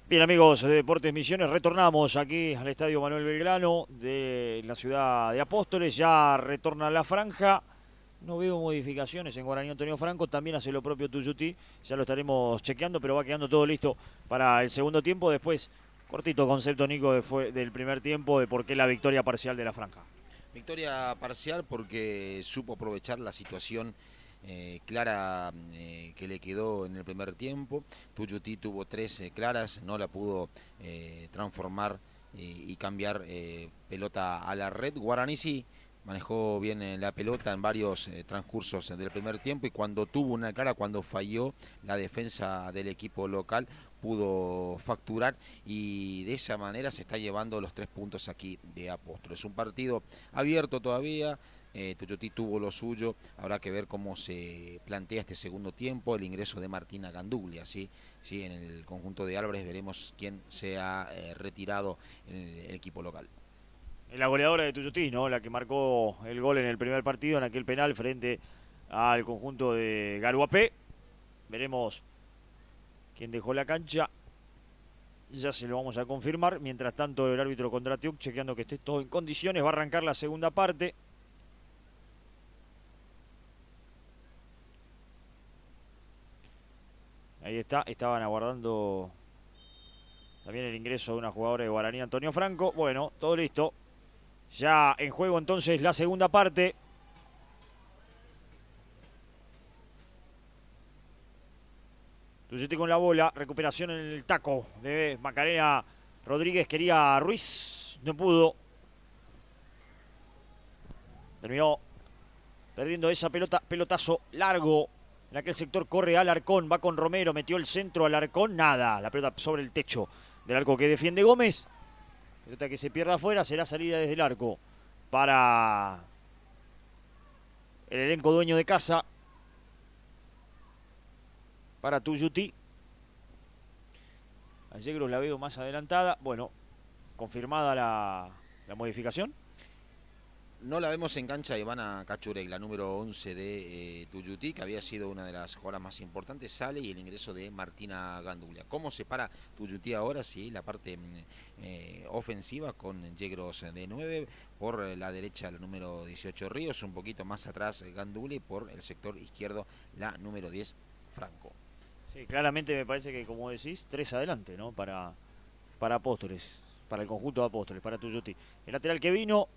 Bien, amigos de Deportes Misiones, retornamos aquí al Estadio Manuel Belgrano de la ciudad de Apóstoles. Ya retorna la franja. No veo modificaciones en Guaraní Antonio Franco, también hace lo propio Tuyutí. Ya lo estaremos chequeando, pero va quedando todo listo para el segundo tiempo. Después, cortito concepto, Nico, del primer tiempo, de por qué la victoria parcial de la franja. Victoria parcial porque supo aprovechar la situación clara que le quedó en el primer tiempo. Tuyutí tuvo 3 claras, no la pudo transformar y cambiar pelota a la red. Guaraní sí manejó bien la pelota en varios transcursos del primer tiempo, y cuando tuvo una clara, cuando falló la defensa del equipo local, pudo facturar, y de esa manera se está llevando los 3 puntos aquí de Apóstoles. Un partido abierto todavía. Tuyutí tuvo lo suyo, habrá que ver cómo se plantea este segundo tiempo, el ingreso de Martina Ganduglia, ¿sí? Sí, en el conjunto de Álvarez veremos quién se ha retirado en el equipo local. La goleadora de Tuyutí, ¿no? La que marcó el gol en el primer partido, en aquel penal frente al conjunto de Garuapé. Veremos quién dejó la cancha. Ya se lo vamos a confirmar. Mientras tanto, el árbitro Kondratiuk, chequeando que esté todo en condiciones, va a arrancar la segunda parte. Ahí está, estaban aguardando también el ingreso de una jugadora de Guaraní, Antonio Franco. Bueno, todo listo. Ya en juego entonces la segunda parte. Tuyutí con la bola, recuperación en el taco de Macarena Rodríguez, quería Ruiz, no pudo. Terminó perdiendo esa pelota, pelotazo largo. En aquel sector corre Alarcón, va con Romero, metió el centro Alarcón, nada. La pelota sobre el techo del arco que defiende Gómez. Pelota que se pierda afuera, será salida desde el arco para el elenco dueño de casa. Para Tuyutí. A Yegros la veo más adelantada. Bueno, confirmada la modificación. No la vemos en cancha Ivana Cachurek, la número 11 de Tuyutí, que había sido una de las jugadoras más importantes. Sale, y el ingreso de Martina Ganduglia. ¿Cómo se para Tuyutí ahora? Sí, la parte ofensiva con Yegros de 9, por la derecha la número 18 Ríos, un poquito más atrás Ganduglia, y por el sector izquierdo la número 10 Franco. Sí, claramente me parece que, como decís, 3 adelante, ¿no? Para Apóstoles, para el conjunto de Apóstoles, para Tuyutí. El lateral que vino,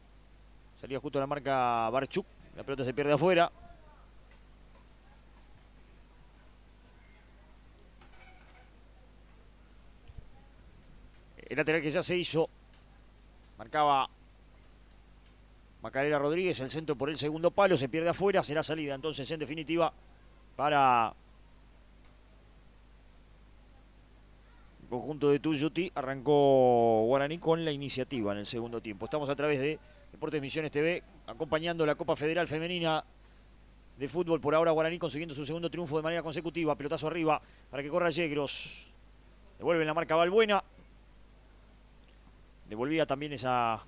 salía justo la marca Barchuk, la pelota se pierde afuera. El lateral que ya se hizo, marcaba Macarena Rodríguez, el centro por el segundo palo, se pierde afuera, será salida entonces en definitiva para el conjunto de Tuyutí. Arrancó Guaraní con la iniciativa en el segundo tiempo. Estamos a través de Deportes Misiones TV, acompañando la Copa Federal Femenina de Fútbol. Por ahora Guaraní consiguiendo su segundo triunfo de manera consecutiva. Pelotazo arriba para que corra Yegros. Devuelve la marca Balbuena. Devolvía también esa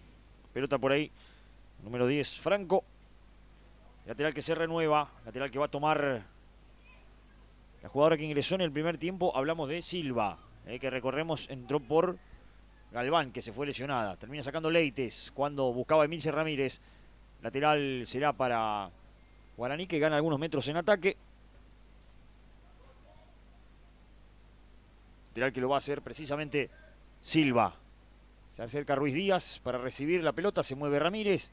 pelota por ahí. Número 10, Franco. Lateral que se renueva. Lateral que va a tomar la jugadora que ingresó en el primer tiempo. Hablamos de Silva, que recorremos, entró por Galván, que se fue lesionada. Termina sacando Leites cuando buscaba a Emilce Ramírez. Lateral será para Guaraní, que gana algunos metros en ataque. Lateral que lo va a hacer precisamente Silva. Se acerca Ruiz Díaz para recibir la pelota. Se mueve Ramírez.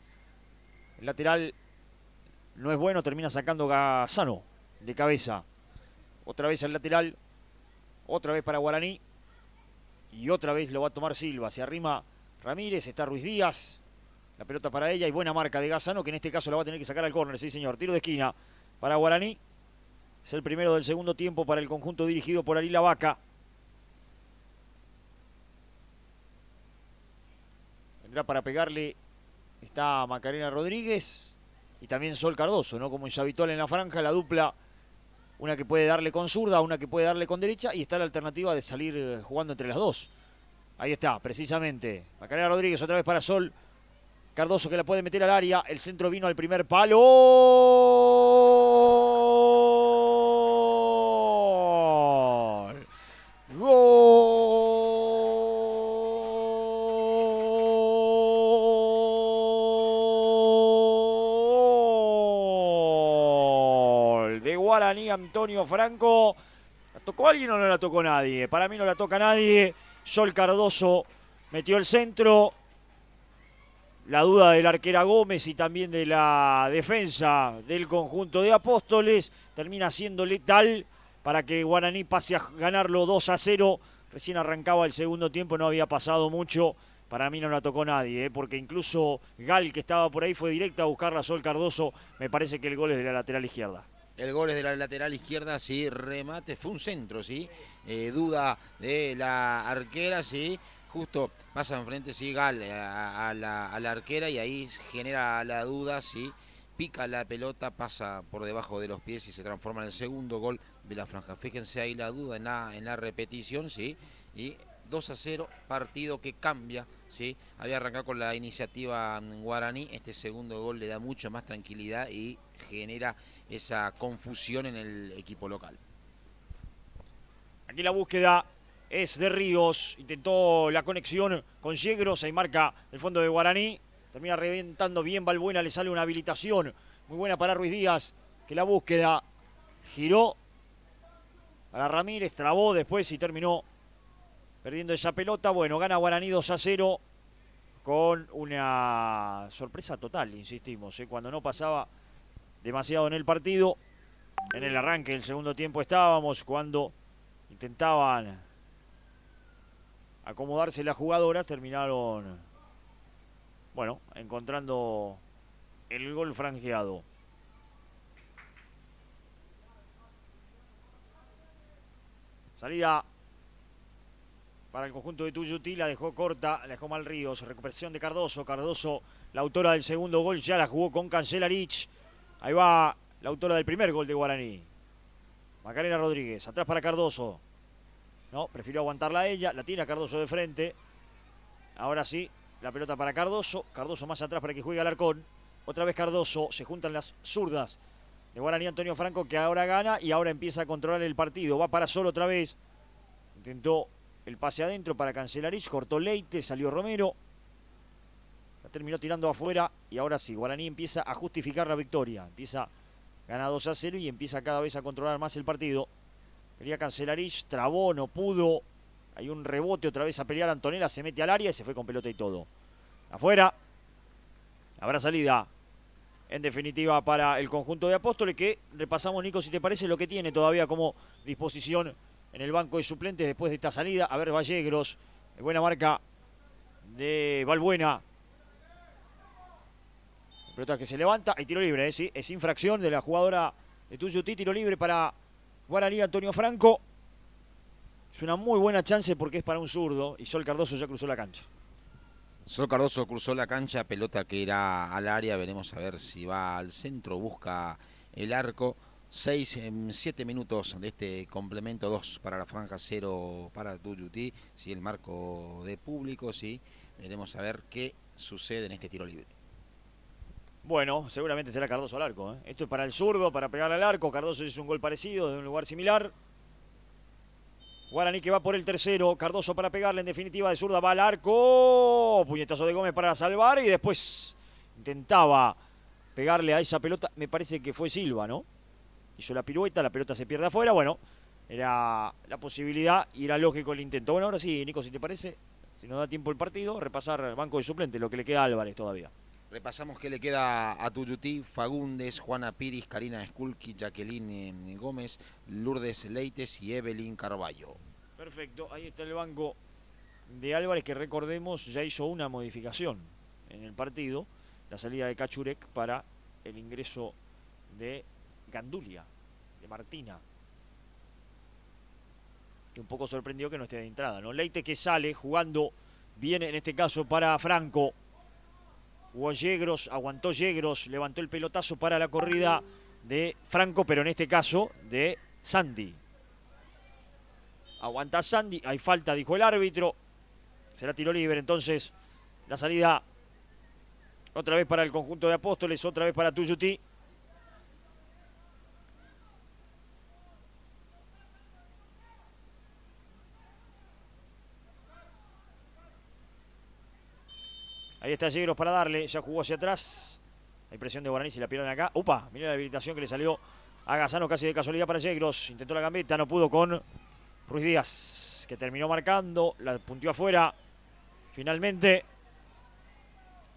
El lateral no es bueno. Termina sacando Gazzano de cabeza. Otra vez al lateral. Otra vez para Guaraní. Y otra vez lo va a tomar Silva. Se arrima Ramírez. Está Ruiz Díaz. La pelota para ella. Y buena marca de Gazzano, que en este caso la va a tener que sacar al córner. Sí, señor. Tiro de esquina para Guaraní. Es el primero del segundo tiempo para el conjunto dirigido por Alila Vaca. Vendrá para pegarle. Está Macarena Rodríguez y también Sol Cardoso, ¿no? Como es habitual en la franja, la dupla, una que puede darle con zurda, una que puede darle con derecha, y está la alternativa de salir jugando entre las dos. Ahí está, precisamente. Macarena Rodríguez otra vez para Sol Cardoso, que la puede meter al área. El centro vino al primer palo. ¡Gol! ¡Gol! Guaraní Antonio Franco. ¿La tocó alguien o no la tocó nadie? Para mí no la toca nadie. Sol Cardoso metió el centro. La duda del arquera Gómez y también de la defensa del conjunto de Apóstoles termina siendo letal para que Guaraní pase a ganarlo 2-0. Recién arrancaba el segundo tiempo, no había pasado mucho. Para mí no la tocó nadie, porque incluso Gal, que estaba por ahí, fue directa a buscarla a Sol Cardoso. Me parece que el gol es de la lateral izquierda. El gol es de la lateral izquierda, sí, remate, fue un centro, sí. Duda de la arquera, sí. Justo pasa enfrente, sí, Gal a la arquera y ahí genera la duda, sí. Pica la pelota, pasa por debajo de los pies y se transforma en el segundo gol de la franja. Fíjense ahí la duda en la repetición, sí. Y 2-0, partido que cambia, ¿sí? Había arrancado con la iniciativa Guaraní, este segundo gol le da mucho más tranquilidad y genera esa confusión en el equipo local. Aquí la búsqueda es de Ríos, intentó la conexión con Yegros, ahí marca el fondo de Guaraní, termina reventando bien Balbuena, le sale una habilitación muy buena para Ruiz Díaz, que la búsqueda giró para Ramírez, trabó después y terminó perdiendo esa pelota. Bueno, gana Guaraní 2-0 con una sorpresa total, insistimos, cuando no pasaba demasiado en el partido. En el arranque del segundo tiempo estábamos cuando intentaban acomodarse las jugadoras, terminaron, bueno, encontrando el gol franjeado. Salida para el conjunto de Tuyutí, la dejó corta, la dejó mal Ríos. Recuperación de Cardoso. Cardoso, la autora del segundo gol, ya la jugó con Cancelarich. Ahí va la autora del primer gol de Guaraní. Macarena Rodríguez, atrás para Cardoso. No, prefirió aguantarla a ella, la tiene a Cardoso de frente. Ahora sí, la pelota para Cardoso. Cardoso más atrás para que juegue Alarcón. Otra vez Cardoso, se juntan las zurdas de Guaraní Antonio Franco, que ahora gana y ahora empieza a controlar el partido. Va para Sol otra vez. Intentó el pase adentro para Cancelarich, cortó Leite, salió Romero. La terminó tirando afuera y ahora sí, Guaraní empieza a justificar la victoria. Empieza, gana 2-0 y empieza cada vez a controlar más el partido. Quería Cancelarich, trabó, no pudo. Hay un rebote otra vez a pelear. Antonella se mete al área y se fue con pelota y todo. Afuera. Habrá salida. En definitiva para el conjunto de Apóstoles, que repasamos, Nico, si te parece, lo que tiene todavía como disposición en el banco de suplentes después de esta salida. A ver, Vallegros, buena marca de Balbuena. Pelota que se levanta, hay tiro libre, ¿sí? Es infracción de la jugadora de Tuyutí, tiro libre para Guaraní Antonio Franco. Es una muy buena chance porque es para un zurdo y Sol Cardoso ya cruzó la cancha. Sol Cardoso cruzó la cancha, pelota que irá al área, veremos a ver si va al centro, busca el arco. 7 minutos de este complemento, 2 para la franja, 0 para Tuyutí, sí, el marco de público, sí, veremos a ver qué sucede en este tiro libre. Bueno, seguramente será Cardoso al arco, ¿eh? Esto es para el zurdo, para pegar al arco. Cardoso hizo un gol parecido de un lugar similar. Guaraní que va por el tercero, Cardoso para pegarle, en definitiva de zurda va al arco. Puñetazo de Gómez para salvar y después intentaba pegarle a esa pelota. Me parece que fue Silva, ¿no? Hizo la pirueta, la pelota se pierde afuera. Bueno, era la posibilidad y era lógico el intento. Bueno, ahora sí, Nico, si te parece, si nos da tiempo el partido, repasar banco de suplente, lo que le queda a Álvarez todavía. Repasamos qué le queda a Tuyutí: Fagundes, Juana Piris, Karina Skulki, Jacqueline Gómez, Lourdes Leites y Evelyn Carballo. Perfecto, ahí está el banco de Álvarez, que recordemos ya hizo una modificación en el partido, la salida de Cachurek para el ingreso de Gandulia, de Martina, que un poco sorprendió que no esté de entrada, ¿no? Leite que sale jugando bien en este caso para Franco. Jugó Yegros, aguantó Yegros, levantó el pelotazo para la corrida de Franco, pero en este caso de Sandy. Aguanta Sandy, hay falta, dijo el árbitro. Será tiro libre, entonces la salida otra vez para el conjunto de Apóstoles, otra vez para Tuyutí. Ahí está Yegros para darle, ya jugó hacia atrás. Hay presión de Guaraní, si la pierden acá. ¡Upa! Mirá la habilitación que le salió Agazano casi de casualidad para Yegros. Intentó la gambeta, no pudo con Ruiz Díaz, que terminó marcando, la punteó afuera. Finalmente,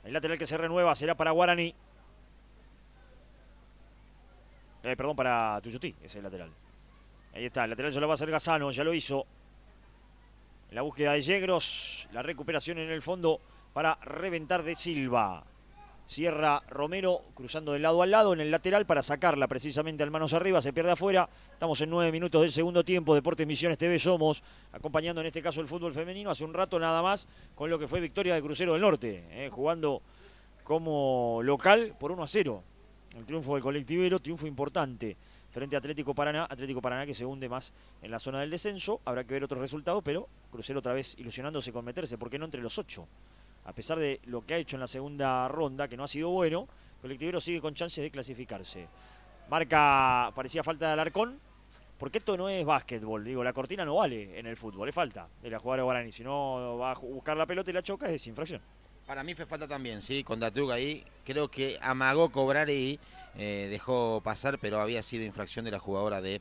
el lateral que se renueva será para Guaraní. Perdón, para Tuyutí, ese es el lateral. Ahí está, el lateral ya lo va a hacer Gazano, ya lo hizo. En la búsqueda de Yegros, la recuperación en el fondo para reventar de Silva. Cierra Romero cruzando de lado al lado en el lateral para sacarla precisamente al manos arriba, se pierde afuera. Estamos en 9 minutos del segundo tiempo. Deportes Misiones TV somos, acompañando en este caso el fútbol femenino. Hace un rato nada más con lo que fue victoria de Crucero del Norte, jugando como local por 1-0. El triunfo del colectivero, triunfo importante frente a Atlético Paraná que se hunde más en la zona del descenso. Habrá que ver otros resultados, pero Crucero otra vez ilusionándose con meterse, ¿por qué no entre los 8? A pesar de lo que ha hecho en la segunda ronda, que no ha sido bueno, Colectivero sigue con chances de clasificarse. Marca, parecía falta de Alarcón, porque esto no es básquetbol. Digo, la cortina no vale en el fútbol, es falta de la jugadora Guaraní. Si no va a buscar la pelota y la choca, es infracción. Para mí fue falta también, sí, con Datug ahí. Creo que amagó cobrar y dejó pasar, pero había sido infracción de la jugadora de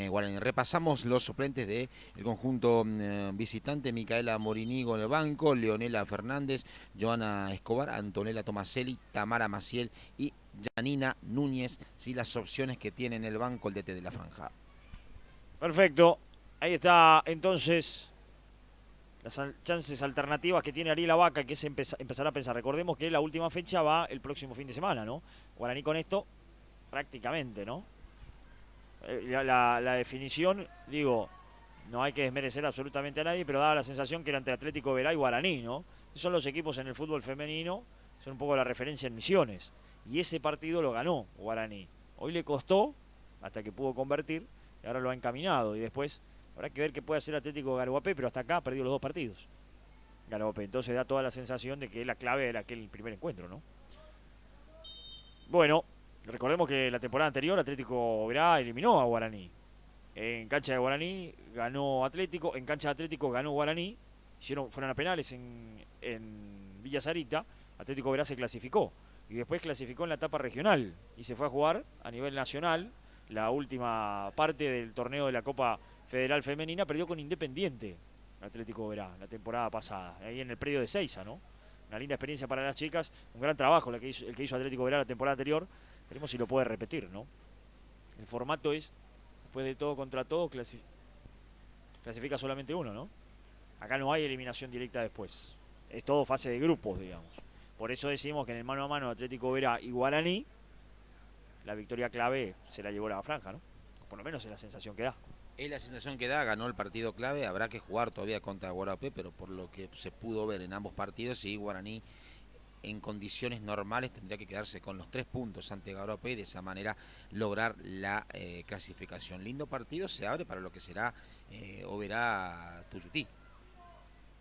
Guaraní. Repasamos los suplentes del conjunto visitante. Micaela Morinigo en el banco, Leonela Fernández, Joana Escobar, Antonella Tomaselli, Tamara Maciel y Janina Núñez. Sí, las opciones que tiene en el banco el DT de la franja. Perfecto, ahí está entonces las chances alternativas que tiene Ariela Vaca, que es empezar a pensar. Recordemos que la última fecha va el próximo fin de semana, ¿no? Guaraní con esto, prácticamente, ¿no? La definición, digo, no hay que desmerecer absolutamente a nadie, pero daba la sensación que era entre Atlético Verá y Guaraní, ¿no? Son los equipos en el fútbol femenino, son un poco la referencia en Misiones. Y ese partido lo ganó Guaraní. Hoy le costó, hasta que pudo convertir, y ahora lo ha encaminado. Y después habrá que ver qué puede hacer Atlético Garuapé, pero hasta acá ha perdido los 2 partidos. Garuapé, entonces da toda la sensación de que la clave era aquel primer encuentro, ¿no? Bueno, recordemos que la temporada anterior Atlético Verá eliminó a Guaraní. En cancha de Guaraní ganó Atlético, en cancha de Atlético ganó Guaraní. Fueron a penales en Villa Sarita. Atlético Verá se clasificó y después clasificó en la etapa regional y se fue a jugar a nivel nacional la última parte del torneo de la Copa Federal Femenina. Perdió con Independiente Atlético Verá la temporada pasada, ahí en el predio de Seiza, ¿no? Una linda experiencia para las chicas, un gran trabajo el que hizo Atlético Verá la temporada anterior. Veremos si lo puede repetir, ¿no? El formato es, después de todo contra todo, clasifica solamente uno, ¿no? Acá no hay eliminación directa después, es todo fase de grupos, digamos. Por eso decimos que en el mano a mano de Atlético Verá y Guaraní, la victoria clave se la llevó la franja, ¿no? Por lo menos es la sensación que da. Es la sensación que da, ganó el partido clave. Habrá que jugar todavía contra Guaraní, pero por lo que se pudo ver en ambos partidos, sí, Guaraní en condiciones normales tendría que quedarse con los 3 puntos ante Guaraní y de esa manera lograr la clasificación. Lindo partido se abre para lo que será Oberá Tuyutí,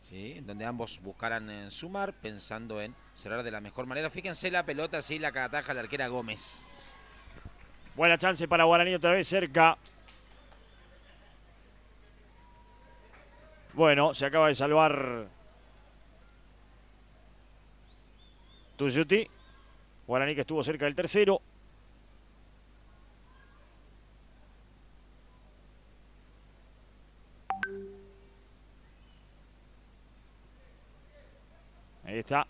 ¿sí? En donde ambos buscarán sumar pensando en cerrar de la mejor manera. Fíjense la pelota, sí, la que ataja la arquera Gómez. Buena chance para Guaraní otra vez cerca. Bueno, se acaba de salvar Tuyutí. Guaraní que estuvo cerca del tercero. Ahí está.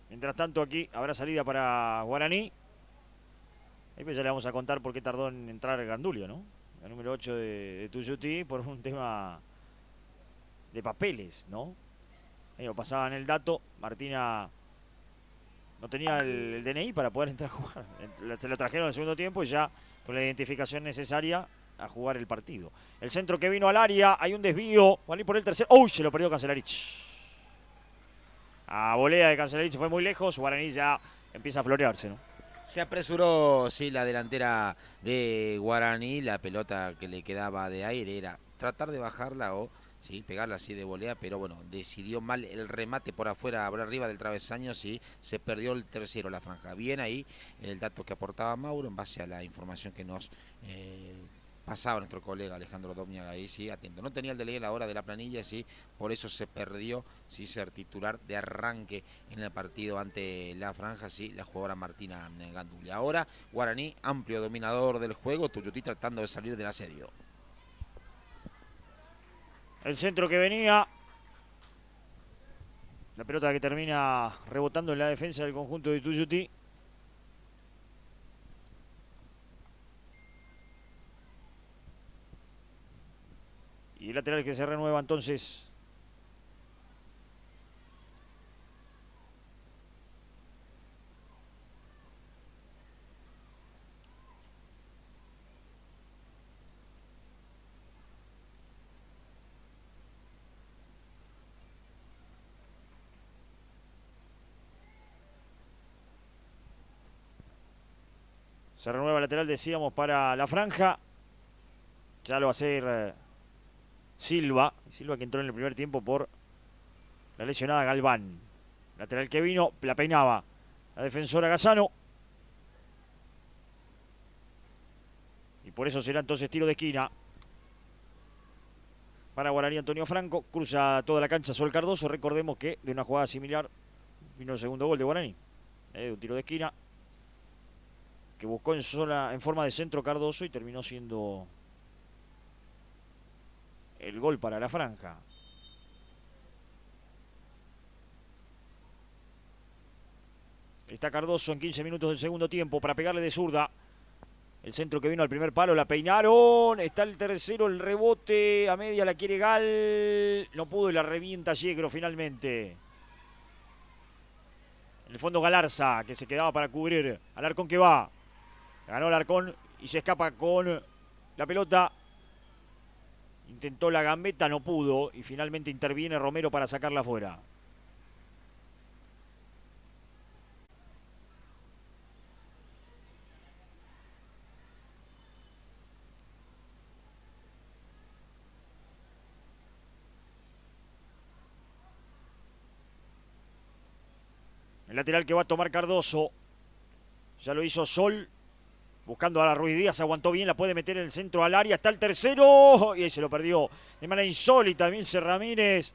Mientras tanto aquí habrá salida para Guaraní. Ahí pues ya le vamos a contar por qué tardó en entrar Gandulio, ¿no? El número 8 de Tuyutí por un tema de papeles, ¿no? Ahí lo pasaban el dato. Martina no tenía el DNI para poder entrar a jugar. Se lo trajeron en el segundo tiempo y ya con la identificación necesaria a jugar el partido. El centro que vino al área, hay un desvío. Van a ir por el tercero. ¡Uy! Se lo perdió Cancelarich. A volea de Cancelarich se fue muy lejos. Guaraní ya empieza a florearse, ¿no? Se apresuró, sí, la delantera de Guaraní. La pelota que le quedaba de aire era tratar de bajarla o sí, pegarla así de volea, pero bueno, decidió mal el remate por afuera, por arriba del travesaño, sí, se perdió el tercero la franja. Bien ahí el dato que aportaba Mauro en base a la información que nos pasaba nuestro colega Alejandro Domniaga ahí, sí, atento. No tenía el delay a la hora de la planilla, sí, por eso se perdió, sí, ser titular de arranque en el partido ante la franja, sí, la jugadora Martina Ganduli. Ahora, Guaraní, amplio dominador del juego, Tuyutí tratando de salir del asedio. El centro que venía. La pelota que termina rebotando en la defensa del conjunto de Tuyutí. Y el lateral que se renueva entonces. Se renueva el lateral, decíamos, para la franja. Ya lo va a hacer Silva. Silva que entró en el primer tiempo por la lesionada Galván. Lateral que vino, la peinaba la defensora Gazano. Y por eso será entonces tiro de esquina para Guaraní Antonio Franco. Cruza toda la cancha Sol Cardoso. Recordemos que de una jugada similar vino el segundo gol de Guaraní. Un tiro de esquina que buscó en forma de centro Cardoso y terminó siendo el gol para la franja. Está Cardoso en 15 minutos del segundo tiempo para pegarle de zurda. El centro que vino al primer palo, la peinaron. Está el tercero, el rebote. A media la quiere Gal. No pudo y la revienta Yegro finalmente. En el fondo Galarza, que se quedaba para cubrir. Alarcón que va. Ganó Alarcón y se escapa con la pelota. Intentó la gambeta, no pudo. Y finalmente interviene Romero para sacarla afuera. El lateral que va a tomar Cardoso. Ya lo hizo Sol. Buscando a la Ruiz Díaz, aguantó bien, la puede meter en el centro al área. Está el tercero. Y ahí se lo perdió de manera insólita. Milce Ramírez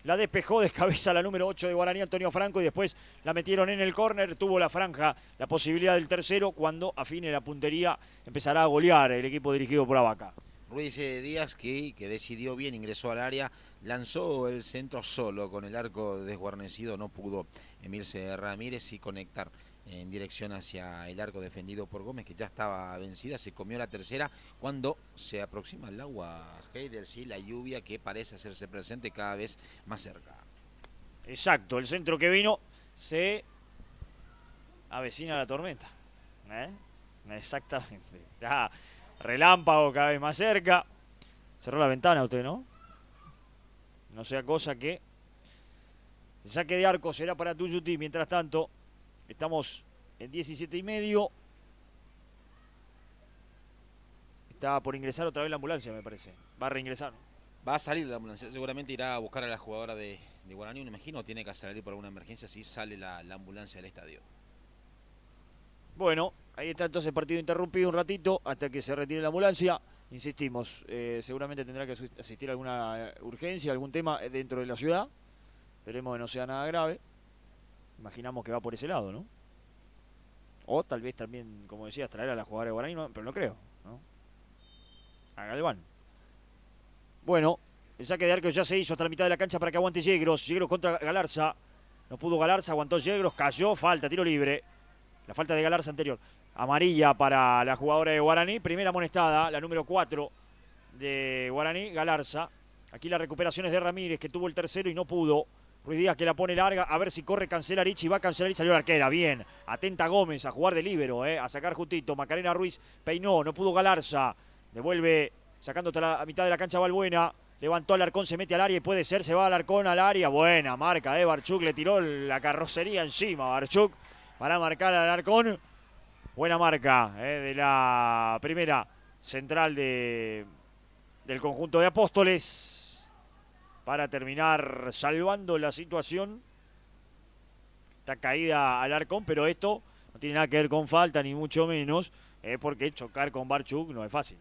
la despejó de cabeza la número 8 de Guaraní, Antonio Franco. Y después la metieron en el córner. Tuvo la franja la posibilidad del tercero. Cuando afine la puntería empezará a golear el equipo dirigido por Abaca. Ruiz Díaz que decidió bien, ingresó al área, lanzó el centro solo con el arco desguarnecido. No pudo Milce Ramírez y conectar en dirección hacia el arco defendido por Gómez, que ya estaba vencida. Se comió la tercera cuando se aproxima el agua, Heider, sí, la lluvia que parece hacerse presente cada vez más cerca. Exacto, el centro que vino se avecina la tormenta. Exactamente. Ya, relámpago cada vez más cerca. Cerró la ventana usted, ¿no? No sea cosa que el saque de arco será para Tuyutí. Mientras tanto, estamos en 17:30. Está por ingresar otra vez la ambulancia, me parece. Va a reingresar. Va a salir la ambulancia. Seguramente irá a buscar a la jugadora de Guaraní. Me imagino tiene que salir por alguna emergencia si sale la ambulancia del estadio. Bueno, ahí está entonces el partido interrumpido un ratito hasta que se retire la ambulancia. Insistimos, seguramente tendrá que asistir a alguna urgencia, algún tema dentro de la ciudad. Esperemos que no sea nada grave. Imaginamos que va por ese lado, ¿no? O tal vez también, como decías, traer a la jugadora de Guaraní, pero no creo, ¿no? A Galván. Bueno, el saque de arco ya se hizo hasta la mitad de la cancha para que aguante Yegros. Yegros contra Galarza. No pudo Galarza, aguantó Yegros, cayó, falta, tiro libre. La falta de Galarza anterior. Amarilla para la jugadora de Guaraní. Primera amonestada, la número 4 de Guaraní, Galarza. Aquí la recuperación es de Ramírez, que tuvo el tercero y no pudo. Ruiz Díaz que la pone larga, a ver si corre Cancelarich y va Cancelarich, salió la arquera, bien. Atenta Gómez a jugar de líbero, a sacar justito. Macarena Ruiz peinó, no pudo Galarza. Devuelve, sacando a mitad de la cancha Balbuena. Levantó Alarcón, se mete al área y puede ser, se va Alarcón al área. Buena marca, Barchuk le tiró la carrocería encima, Barchuk, para marcar a Alarcón. Buena marca de la primera central del conjunto de Apóstoles para terminar salvando la situación. Está caída Alarcón, pero esto no tiene nada que ver con falta, ni mucho menos, porque chocar con Barchuk no es fácil.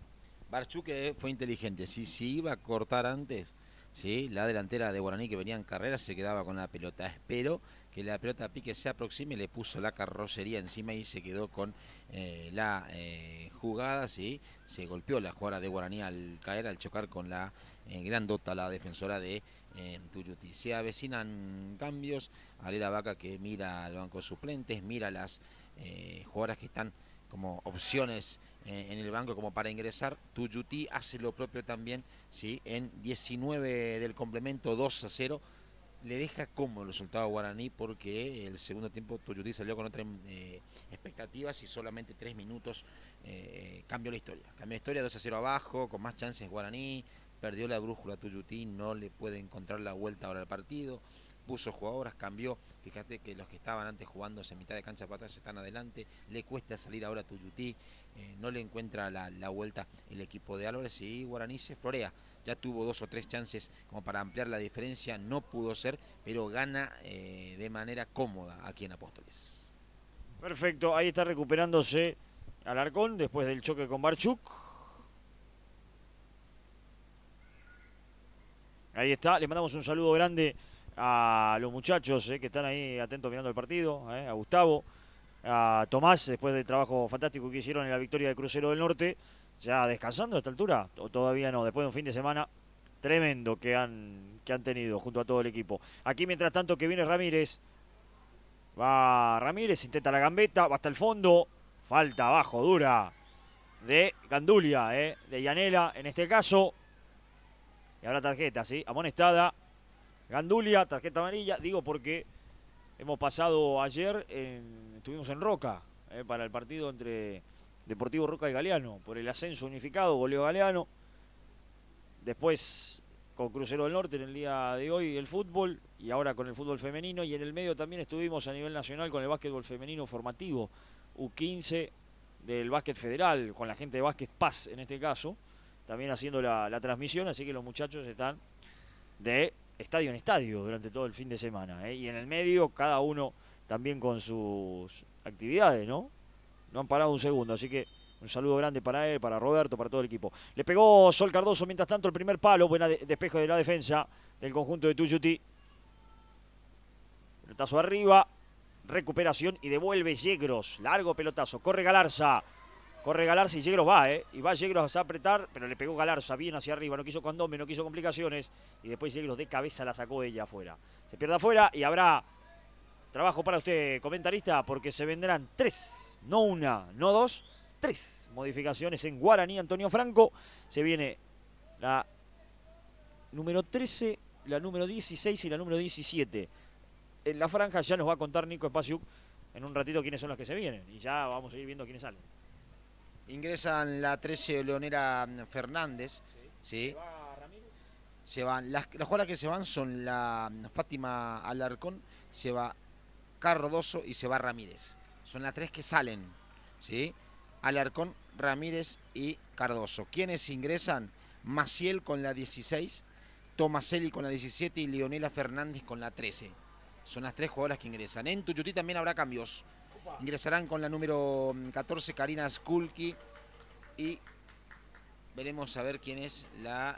Barchuk fue inteligente, si iba a cortar antes, ¿sí? La delantera de Guaraní que venía en carrera se quedaba con la pelota. Espero que la pelota pique se aproxime, le puso la carrocería encima y se quedó con la jugada, ¿sí? Se golpeó la jugada de Guaraní al caer, al chocar con la grandota, la defensora de Tuyutí. Se avecinan cambios, Alela Vaca que mira al banco de suplentes, mira las jugadoras que están como opciones en el banco como para ingresar. Tuyutí hace lo propio también, ¿sí? En 19 del complemento, 2-0. Le deja cómodo el resultado a Guaraní porque el segundo tiempo Tuyutí salió con otras expectativas y solamente 3 minutos cambió la historia. Cambió la historia, 2-0 abajo, con más chances Guaraní, perdió la brújula Tuyutí, no le puede encontrar la vuelta ahora al partido. Puso jugadoras, cambió, fíjate que los que estaban antes jugándose en mitad de cancha para atrás están adelante, le cuesta salir ahora a Tuyutí, no le encuentra la vuelta el equipo de Álvarez y Guaraní se florea. Ya tuvo 2 o 3 chances como para ampliar la diferencia, no pudo ser, pero gana de manera cómoda aquí en Apóstoles. Perfecto, ahí está recuperándose Alarcón después del choque con Barchuk. Ahí está, le mandamos un saludo grande a los muchachos que están ahí atentos mirando el partido, a Gustavo, a Tomás, después del trabajo fantástico que hicieron en la victoria de Crucero del Norte, ya descansando a esta altura, o todavía no, después de un fin de semana tremendo que han tenido junto a todo el equipo. Aquí mientras tanto que viene Ramírez, va Ramírez, intenta la gambeta, va hasta el fondo, falta abajo, dura, de Gandulia, de Yanela en este caso, y habrá tarjeta, ¿sí? Amonestada, Gandulia, tarjeta amarilla, digo porque hemos pasado ayer, estuvimos en Roca, para el partido entre Deportivo Roca y Galeano, por el ascenso unificado, goleó Galeano. Después con Crucero del Norte en el día de hoy el fútbol, y ahora con el fútbol femenino, y en el medio también estuvimos a nivel nacional con el básquetbol femenino formativo, U15 del básquet federal, con la gente de Básquet Paz en este caso, también haciendo la transmisión, así que los muchachos están de estadio en estadio durante todo el fin de semana, y en el medio cada uno también con sus actividades, ¿no? No han parado un segundo, así que un saludo grande para él, para Roberto, para todo el equipo. Le pegó Sol Cardoso mientras tanto el primer palo, buena despejo de la defensa del conjunto de Tuyutí. Pelotazo arriba, recuperación y devuelve Yegros, largo pelotazo, corre Galarza y Yegros va, y va Yegros a apretar, pero le pegó Galarza bien hacia arriba, no quiso condome, no quiso complicaciones, y después Yegros de cabeza la sacó ella afuera. Se pierde afuera y habrá trabajo para usted, comentarista, porque se vendrán 3, no una, no 2, 3 modificaciones en Guaraní Antonio Franco. Se viene la número 13, la número 16 y la número 17. En la franja ya nos va a contar Nico Espaciuc en un ratito quiénes son los que se vienen, y ya vamos a ir viendo quiénes salen. Ingresan la 13 Leonera Fernández, ¿sí? ¿Se va Ramírez? Se van, las jugadoras que se van son la Fátima Alarcón, se va Cardoso y se va Ramírez. Son las 3 que salen, ¿sí? Alarcón, Ramírez y Cardoso. ¿Quiénes ingresan? Maciel con la 16, Tomaselli con la 17 y Leonela Fernández con la 13. Son las 3 jugadoras que ingresan. En Tuyutí también habrá cambios. Ingresarán con la número 14 Karina Skulki y veremos a ver quién es la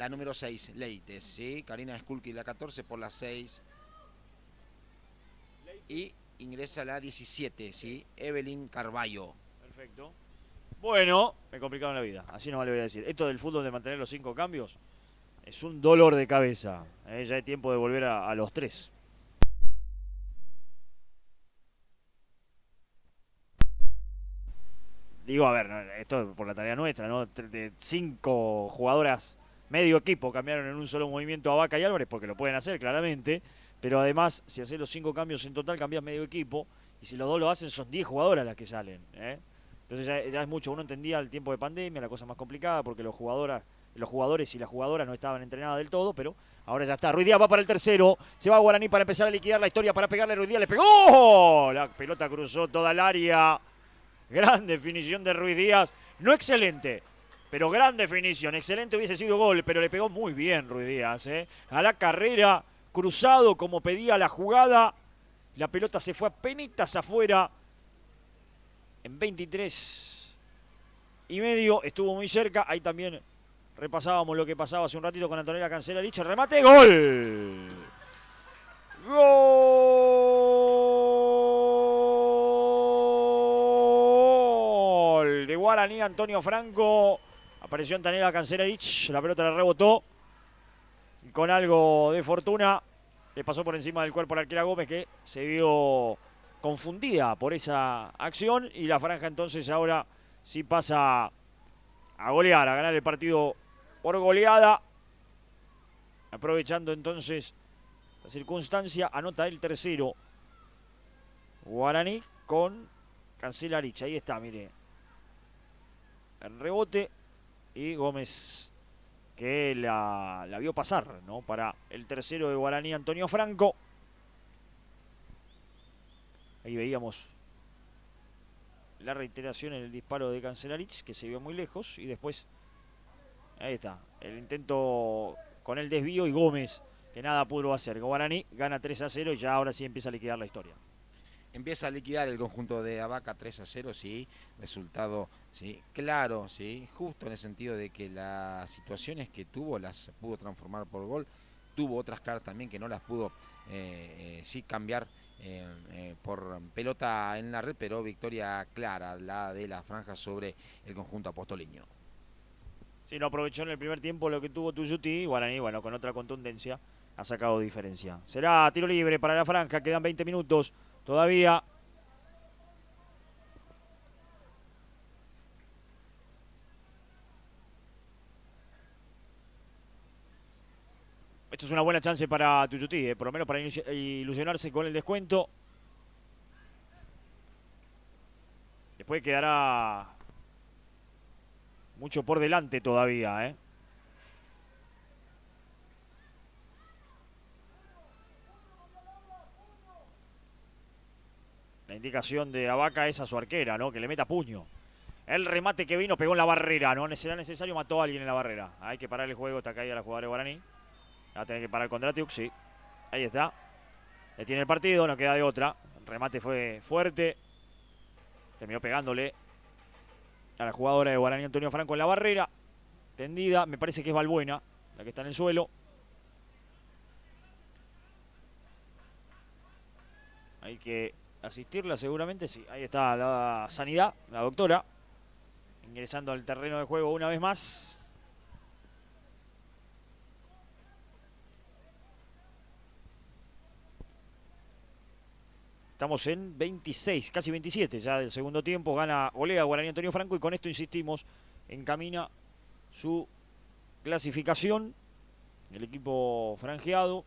número 6, Leites, ¿sí? Karina Skulki la 14 por la 6. Y ingresa la 17, ¿sí? Evelyn Carballo. Perfecto. Bueno, me complicaron la vida, así no me le voy a decir. Esto del fútbol de mantener los 5 cambios es un dolor de cabeza. Ya es tiempo de volver a los 3. Digo, a ver, esto por la tarea nuestra, ¿no? De 5 jugadoras, medio equipo, cambiaron en un solo movimiento a Vaca y Álvarez, porque lo pueden hacer claramente. Pero además, si haces los 5 cambios en total, cambias medio equipo. Y si los 2 lo hacen, son 10 jugadoras las que salen. Entonces ya es mucho. Uno entendía el tiempo de pandemia, la cosa más complicada, porque los jugadores y las jugadoras no estaban entrenadas del todo. Pero Ahora ya está. Ruiz Díaz va para el tercero. Se va Guaraní para empezar a liquidar la historia. Para pegarle a Ruiz Díaz. Le pegó. La pelota cruzó toda el área. Gran definición de Ruiz Díaz. No excelente, pero gran definición. Excelente hubiese sido gol, pero le pegó muy bien Ruiz Díaz. A la carrera, cruzado como pedía la jugada. La pelota se fue a penitas afuera. En 23 y medio. Estuvo muy cerca. Ahí también repasábamos lo que pasaba hace un ratito con Antonella Cancelarich. Remate, gol. Gol de Guaraní, Antonio Franco. Apareció Antonella Cancelarich. La pelota le rebotó. Y con algo de fortuna le pasó por encima del cuerpo a la arquera Gómez, que se vio confundida por esa acción. Y la franja entonces ahora sí pasa a golear, a ganar el partido por goleada. Aprovechando entonces la circunstancia, anota el tercero Guaraní con Cancelarich. Ahí está, mire. El rebote y Gómez que la vio pasar, ¿no? Para el tercero de Guaraní, Antonio Franco. Ahí veíamos la reiteración en el disparo de Cancelarich, que se vio muy lejos. Y después, ahí está, el intento con el desvío y Gómez, que nada pudo hacer. Guaraní gana 3-0 y ya ahora sí empieza a liquidar la historia. Empieza a liquidar el conjunto de Abaca 3-0, sí, resultado, sí, claro, sí, justo en el sentido de que las situaciones que tuvo las pudo transformar por gol, tuvo otras claras también que no las pudo, sí, cambiar por pelota en la red, pero victoria clara, la de la franja sobre el conjunto apostoleño. Sí, no aprovechó en el primer tiempo lo que tuvo Tuyutí, y Guaraní, bueno, con otra contundencia ha sacado diferencia. Será tiro libre para la franja, quedan 20 minutos todavía. Esto es una buena chance para Tuyutí, por lo menos para ilusionarse con el descuento. Después quedará mucho por delante todavía, ¿eh? La indicación de Abaca es a su arquera, ¿no? Que le meta puño. El remate que vino pegó en la barrera, ¿no? Será necesario, mató a alguien en la barrera. Hay que parar el juego, está caída la jugadora de Guaraní. Va a tener que parar con Dratiuk, sí. Ahí está. Le tiene el partido, no queda de otra. El remate fue fuerte. Terminó pegándole a la jugadora de Guaraní, Antonio Franco, en la barrera. Tendida, me parece que es Balbuena, la que está en el suelo. Hay que asistirla seguramente, sí. Ahí está la sanidad, la doctora. Ingresando al terreno de juego una vez más. Estamos en 26, casi 27 ya del segundo tiempo. Gana, golea Guaraní Antonio Franco y con esto, insistimos, encamina su clasificación. El equipo franjeado.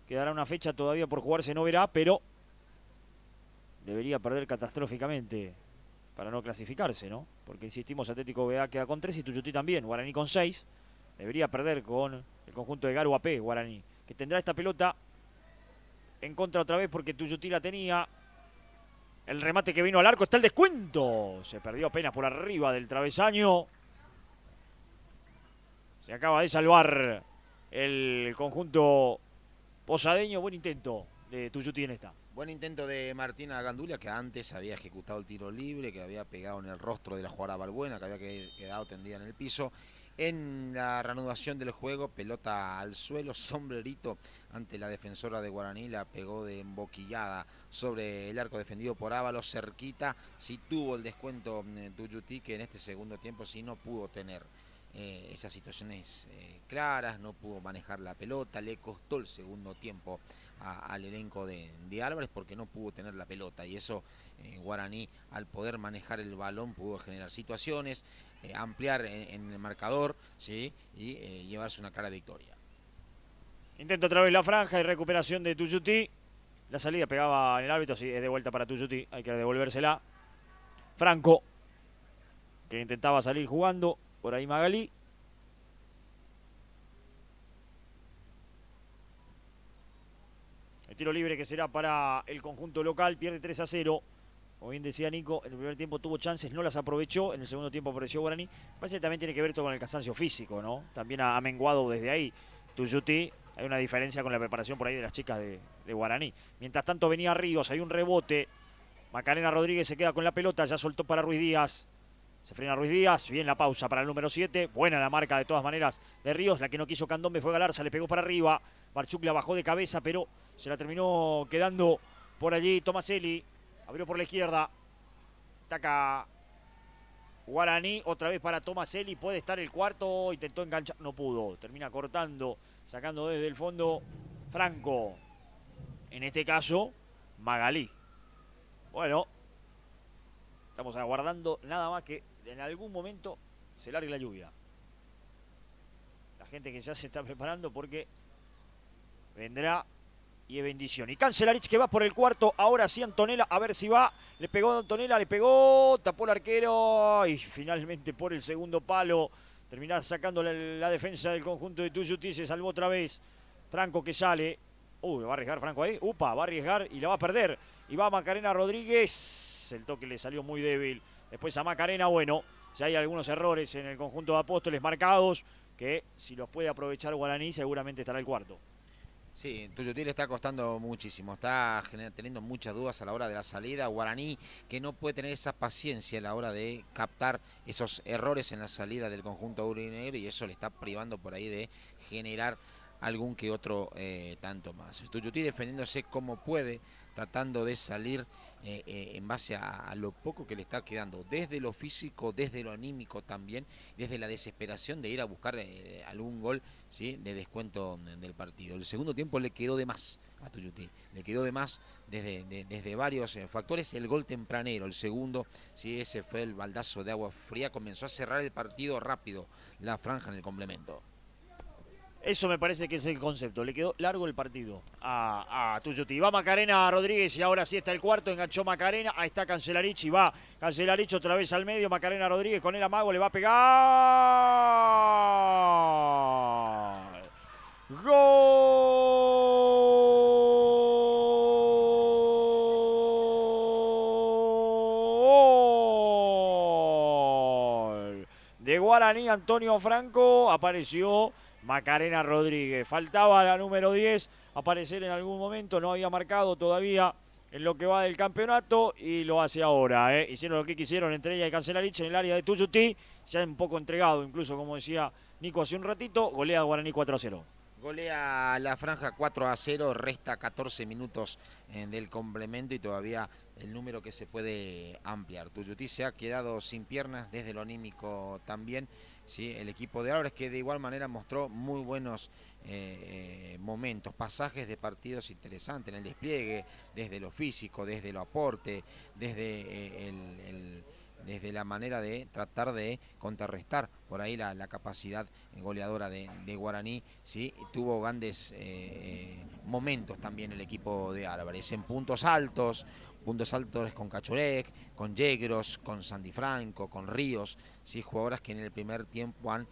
Quedará una fecha todavía por jugarse, no verá, pero debería perder catastróficamente para no clasificarse, ¿no? Porque insistimos, Atlético BA queda con 3 y Tuyutí también. Guaraní con 6. Debería perder con el conjunto de Garu AP, Guaraní, que tendrá esta pelota en contra otra vez porque Tuyutí la tenía. El remate que vino al arco, está el descuento. Se perdió apenas por arriba del travesaño. Se acaba de salvar el conjunto posadeño. Buen intento de Tuyutí en esta. Buen intento de Martina Gandulia, que antes había ejecutado el tiro libre, que había pegado en el rostro de la jugadora Balbuena, que había quedado tendida en el piso. En la reanudación del juego, pelota al suelo, sombrerito ante la defensora de Guaraní, la pegó de emboquillada sobre el arco defendido por Ábalos, cerquita. Sí tuvo el descuento Tuyutí, que en este segundo tiempo sí no pudo tener esas situaciones claras, no pudo manejar la pelota, le costó el segundo tiempo al elenco de Álvarez porque no pudo tener la pelota, y eso Guaraní, al poder manejar el balón, pudo generar situaciones, ampliar en el marcador, ¿sí? Y llevarse una clara victoria. Intenta otra vez la franja y recuperación de Tuyutí. La salida pegaba en el árbitro, sí, es de vuelta para Tuyutí, hay que devolvérsela. Franco, que intentaba salir jugando, por ahí Magalí. El tiro libre que será para el conjunto local, pierde 3-0. Como bien decía Nico, en el primer tiempo tuvo chances, no las aprovechó. En el segundo tiempo apareció Guaraní. Parece que también tiene que ver todo con el cansancio físico, ¿no? También ha menguado desde ahí Tuyutí. Hay una diferencia con la preparación por ahí de las chicas de Guaraní. Mientras tanto venía Ríos, hay un rebote. Macarena Rodríguez se queda con la pelota, ya soltó para Ruiz Díaz. Se frena Ruiz Díaz, bien la pausa para el número 7. Buena la marca de todas maneras de Ríos. La que no quiso Candombe fue Galarza, le pegó para arriba. Barchuk la bajó de cabeza, pero se la terminó quedando por allí Tomaselli. Abrió por la izquierda. Ataca Guaraní, otra vez para Tomaselli. Puede estar el cuarto, intentó enganchar, no pudo. Termina cortando, sacando desde el fondo Franco. En este caso, Magalí. Bueno, estamos aguardando nada más que en algún momento se largue la lluvia. La gente que ya se está preparando porque vendrá y es bendición. Y Cancelarich que va por el cuarto, ahora sí Antonella, a ver si va. Le pegó Antonella, le pegó, tapó el arquero y finalmente por el segundo palo terminar sacando la defensa del conjunto de Tuyutí. Se salvó otra vez Franco que sale. Va a arriesgar Franco ahí. Va a arriesgar y la va a perder. Y va Macarena Rodríguez. El toque le salió muy débil. Después a Macarena, bueno, si hay algunos errores en el conjunto de Apóstoles marcados, que si los puede aprovechar Guaraní seguramente estará el cuarto. Sí, Tuyutí le está costando muchísimo, está teniendo muchas dudas a la hora de la salida. Guaraní que no puede tener esa paciencia a la hora de captar esos errores en la salida del conjunto aurinegro y eso le está privando por ahí de generar algún que otro tanto más. Tuyutí defendiéndose como puede, tratando de salir en base a lo poco que le está quedando, desde lo físico, desde lo anímico también, desde la desesperación de ir a buscar algún gol, ¿sí?, de descuento del partido. El segundo tiempo le quedó de más a Tuyutí, le quedó de más desde varios factores. El gol tempranero, el segundo, sí, ese fue el baldazo de agua fría, comenzó a cerrar el partido rápido, la franja en el complemento. Eso me parece que es el concepto. Le quedó largo el partido a Tuyutí. Va Macarena Rodríguez y ahora sí está el cuarto. Enganchó Macarena. Ahí está Cancelarich y va Cancelarich otra vez al medio. Macarena Rodríguez con el amago. Le va a pegar. ¡Gol! De Guaraní, Antonio Franco. Apareció Macarena Rodríguez. Faltaba la número 10 aparecer en algún momento, no había marcado todavía en lo que va del campeonato y lo hace ahora. Hicieron lo que quisieron entre ella y Cancelarich en el área de Tuyutí, ya un poco entregado, incluso como decía Nico hace un ratito, golea Guaraní 4-0. Golea la franja 4-0, resta 14 minutos del complemento y todavía el número que se puede ampliar. Tuyutí se ha quedado sin piernas desde lo anímico también. Sí, el equipo de Álvarez que de igual manera mostró muy buenos momentos, pasajes de partidos interesantes en el despliegue, desde lo físico, desde lo aporte, desde desde la manera de tratar de contrarrestar por ahí la capacidad goleadora de Guaraní. ¿Sí? Tuvo grandes momentos también el equipo de Álvarez en puntos altos con Cachorek, con Yegros, con Sandy Franco, con Ríos, ¿sí? Jugadoras que en el primer tiempo han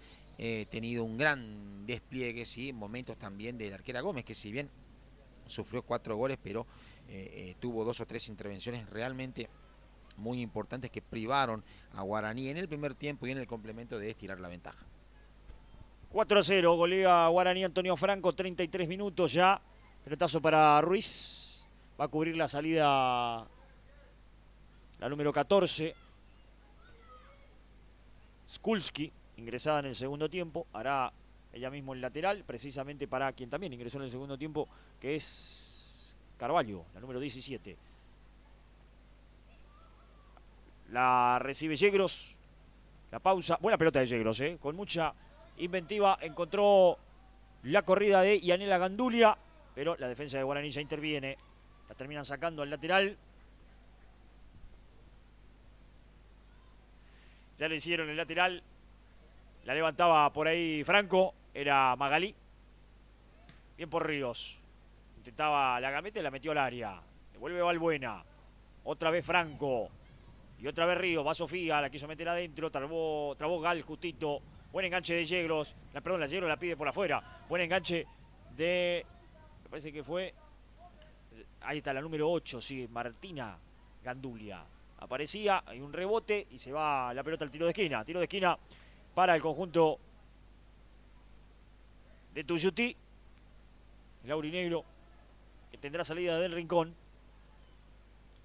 tenido un gran despliegue, ¿sí? Momentos también de la arquera Gómez, que si bien sufrió 4 goles, pero tuvo 2 o 3 intervenciones realmente muy importantes que privaron a Guaraní en el primer tiempo y en el complemento de estirar la ventaja. 4-0, golea Guaraní Antonio Franco, 33 minutos ya. Pelotazo para Ruiz. Va a cubrir la salida la número 14. Skulski, ingresada en el segundo tiempo. Hará ella mismo el lateral, precisamente para quien también ingresó en el segundo tiempo, que es Carvalho, la número 17. La recibe Yegros. La pausa. Buena pelota de Yegros, con mucha inventiva. Encontró la corrida de Yanela Gandulia, pero la defensa de Guaraní ya interviene. La terminan sacando al lateral. Ya le hicieron el lateral. La levantaba por ahí Franco. Era Magalí. Bien por Ríos. Intentaba la gameta y la metió al área. Devuelve Valbuena. Otra vez Franco. Y otra vez Ríos. Va Sofía. La quiso meter adentro. Trabó Gal justito. Buen enganche de Yegros. La Yegros la pide por afuera. Buen enganche de... Me parece que fue Ahí está la número 8, sí, Martina Gandulia. Aparecía, hay un rebote y se va la pelota al tiro de esquina. Tiro de esquina para el conjunto de Tuyutí. El aurinegro que tendrá salida del rincón.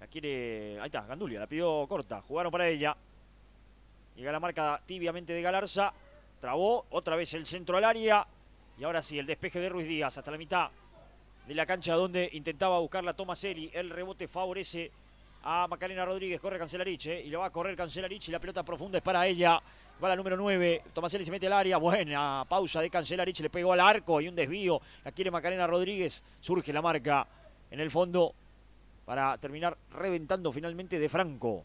La quiere... Ahí está, Gandulia, la pidió corta. Jugaron para ella. Llega la marca tibiamente de Galarza. Trabó, otra vez el centro al área. Y ahora sí, el despeje de Ruiz Díaz hasta la mitad de la cancha donde intentaba buscarla Tomaselli. El rebote favorece a Macarena Rodríguez. Corre Cancelarich, y le va a correr Cancelarich y la pelota profunda es para ella. Va la número 9. Tomaselli se mete al área. Buena pausa de Cancelarich. Le pegó al arco y un desvío. La quiere Macarena Rodríguez. Surge la marca en el fondo para terminar reventando finalmente de Franco.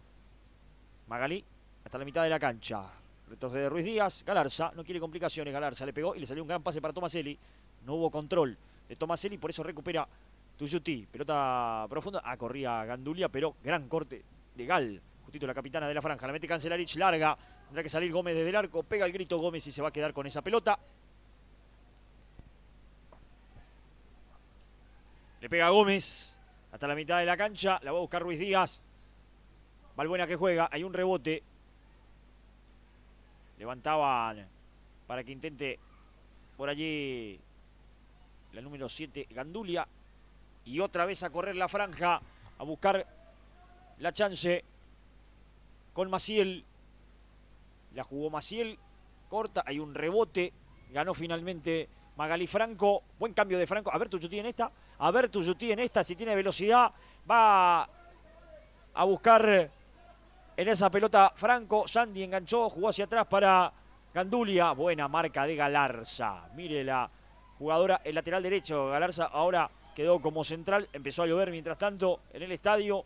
Magalí hasta la mitad de la cancha. Retrocede Ruiz Díaz. Galarza no quiere complicaciones. Galarza le pegó y le salió un gran pase para Tomaselli. No hubo control de Tomaselli, por eso recupera Tuyutí. Pelota profunda. Corría Gandulia, pero gran corte de Gal. Justito la capitana de la franja. La mete Cancelarich larga. Tendrá que salir Gómez desde el arco. Pega el grito Gómez y se va a quedar con esa pelota. Le pega Gómez hasta la mitad de la cancha. La va a buscar Ruiz Díaz. Balbuena que juega. Hay un rebote. Levantaban para que intente por allí la número 7 Gandulia. Y otra vez a correr la franja. A buscar la chance con Maciel. La jugó Maciel. Corta. Hay un rebote. Ganó finalmente Magalí Franco. Buen cambio de Franco. A ver Tuyutí en esta. A ver Tuyutí en esta. Si tiene velocidad. Va a buscar en esa pelota Franco. Sandy enganchó. Jugó hacia atrás para Gandulia. Buena marca de Galarza. Mire la jugadora, el lateral derecho. Galarza ahora quedó como central. Empezó a llover mientras tanto en el estadio.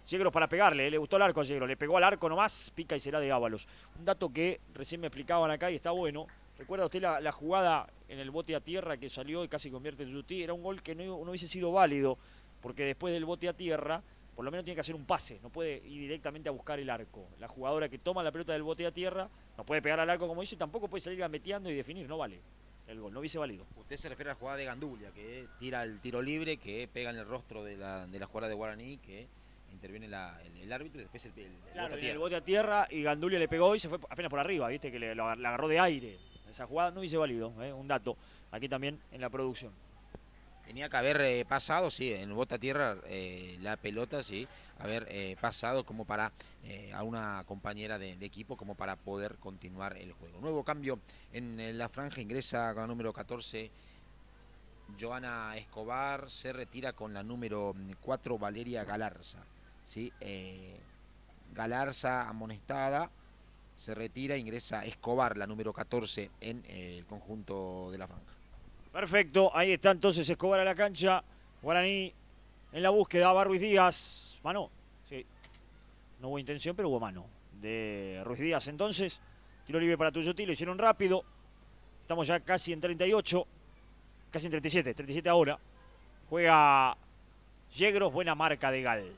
Yegros para pegarle, le gustó el arco a Yegros, le pegó al arco nomás, pica y será de Ábalos. Un dato que recién me explicaban acá y está bueno. ¿Recuerda usted la jugada en el bote a tierra que salió y casi convierte en Tuyutí? Era un gol que no hubiese sido válido, porque después del bote a tierra, por lo menos tiene que hacer un pase, no puede ir directamente a buscar el arco. La jugadora que toma la pelota del bote a tierra no puede pegar al arco como hizo y tampoco puede salir gambeteando y definir, no vale. El gol, no hubiese valido. Usted se refiere a la jugada de Gandulia, que tira el tiro libre, que pega en el rostro de la jugadora de Guaraní, que interviene el árbitro y después claro, bote a tierra. El bote a tierra y Gandulia le pegó y se fue apenas por arriba, viste que la agarró de aire. Esa jugada no hubiese valido, un dato aquí también en la producción. Tenía que haber pasado, sí, en el bote a tierra la pelota, sí, haber pasado como para a una compañera de equipo como para poder continuar el juego. Nuevo cambio en la franja, ingresa con la número 14 Joana Escobar, se retira con la número 4 Valeria Galarza. ¿Sí? Galarza amonestada, se retira, ingresa Escobar, la número 14 en el conjunto de la franja. Perfecto, ahí está entonces Escobar a la cancha. Guaraní en la búsqueda, va Ruiz Díaz. Mano, sí, no hubo intención, pero hubo mano de Ruiz Díaz entonces. Tiro libre para Tuyutí, lo hicieron rápido. Estamos ya casi en 38, casi en 37 ahora. Juega Yegros, buena marca de Gal.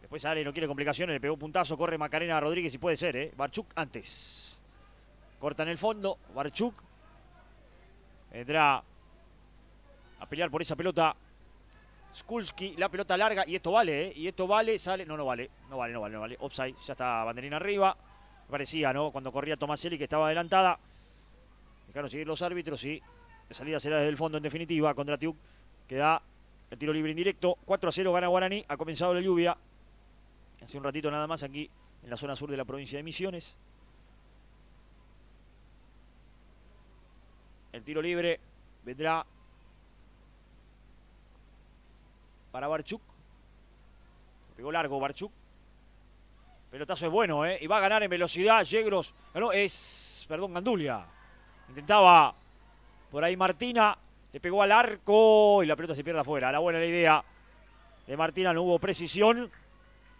Después sale, no quiere complicaciones, le pegó un puntazo, corre Macarena Rodríguez y puede ser, Barchuk antes. Corta en el fondo, Barchuk. Vendrá a pelear por esa pelota Skulski, la pelota larga, y esto vale, y esto vale, sale, no vale, offside, ya está banderina arriba, parecía, ¿no? Cuando corría Tomaselli que estaba adelantada, dejaron seguir los árbitros y la salida será desde el fondo en definitiva, contra Tiuk, que da el tiro libre indirecto, 4-0 gana Guaraní, ha comenzado la lluvia, hace un ratito nada más aquí en la zona sur de la provincia de Misiones. El tiro libre vendrá para Barchuk. Pegó largo Barchuk. Pelotazo es bueno, y va a ganar en velocidad. Yegros. Gandulia. Intentaba por ahí Martina. Le pegó al arco y la pelota se pierde afuera. La buena la idea de Martina, no hubo precisión.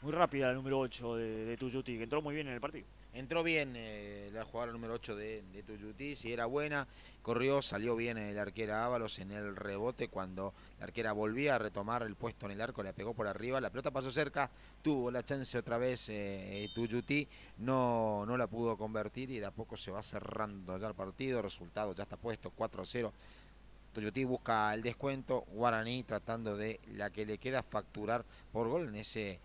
Muy rápida la número 8 de Tuyutí, que entró muy bien en el partido. Entró bien la jugadora número 8 de Tuyutí, si era buena, corrió, salió bien el arquera Ábalos en el rebote cuando la arquera volvía a retomar el puesto en el arco, la pegó por arriba, la pelota pasó cerca, tuvo la chance otra vez Tuyutí, no la pudo convertir y de a poco se va cerrando ya el partido, resultado ya está puesto 4-0. Tuyutí busca el descuento, Guaraní tratando de la que le queda facturar por gol en ese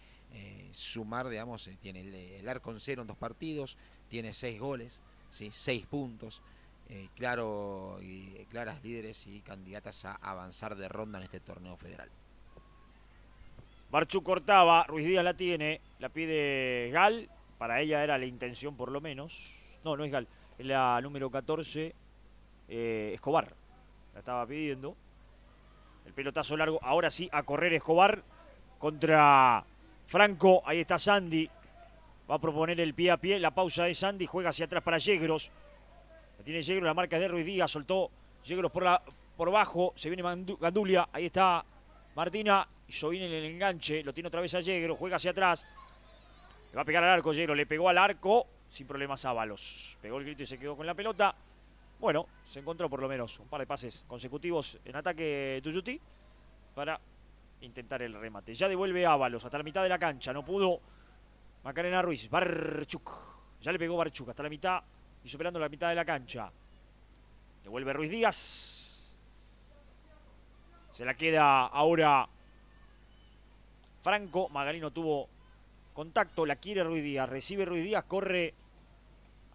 sumar, digamos, tiene el arco en cero en 2 partidos, tiene 6 goles, ¿sí? 6 puntos, claro y claras líderes y candidatas a avanzar de ronda en este torneo federal. Barchu cortaba, Ruiz Díaz la tiene, la pide Gal, para ella era la intención por lo menos. No, no es Gal, es la número 14, Escobar. La estaba pidiendo. El pelotazo largo, ahora sí, a correr Escobar contra Franco. Ahí está Sandy. Va a proponer el pie a pie, la pausa de Sandy, juega hacia atrás para Yegros. La tiene Yegros, la marca es de Ruiz Díaz, soltó Yegros por bajo, se viene Gandulia, ahí está Martina, hizo bien el enganche, lo tiene otra vez a Yegros, juega hacia atrás. Le va a pegar al arco Yegros, le pegó al arco, sin problemas Ábalos. Pegó el grito y se quedó con la pelota. Bueno, se encontró por lo menos un par de pases consecutivos en ataque Tuyutí para intentar el remate. Ya devuelve Ábalos hasta la mitad de la cancha, no pudo Macarena Ruiz, Barchuk, ya le pegó Barchuk hasta la mitad y superando la mitad de la cancha. Devuelve Ruiz Díaz. Se la queda ahora Franco. Magalino tuvo contacto, la quiere Ruiz Díaz, recibe Ruiz Díaz, corre.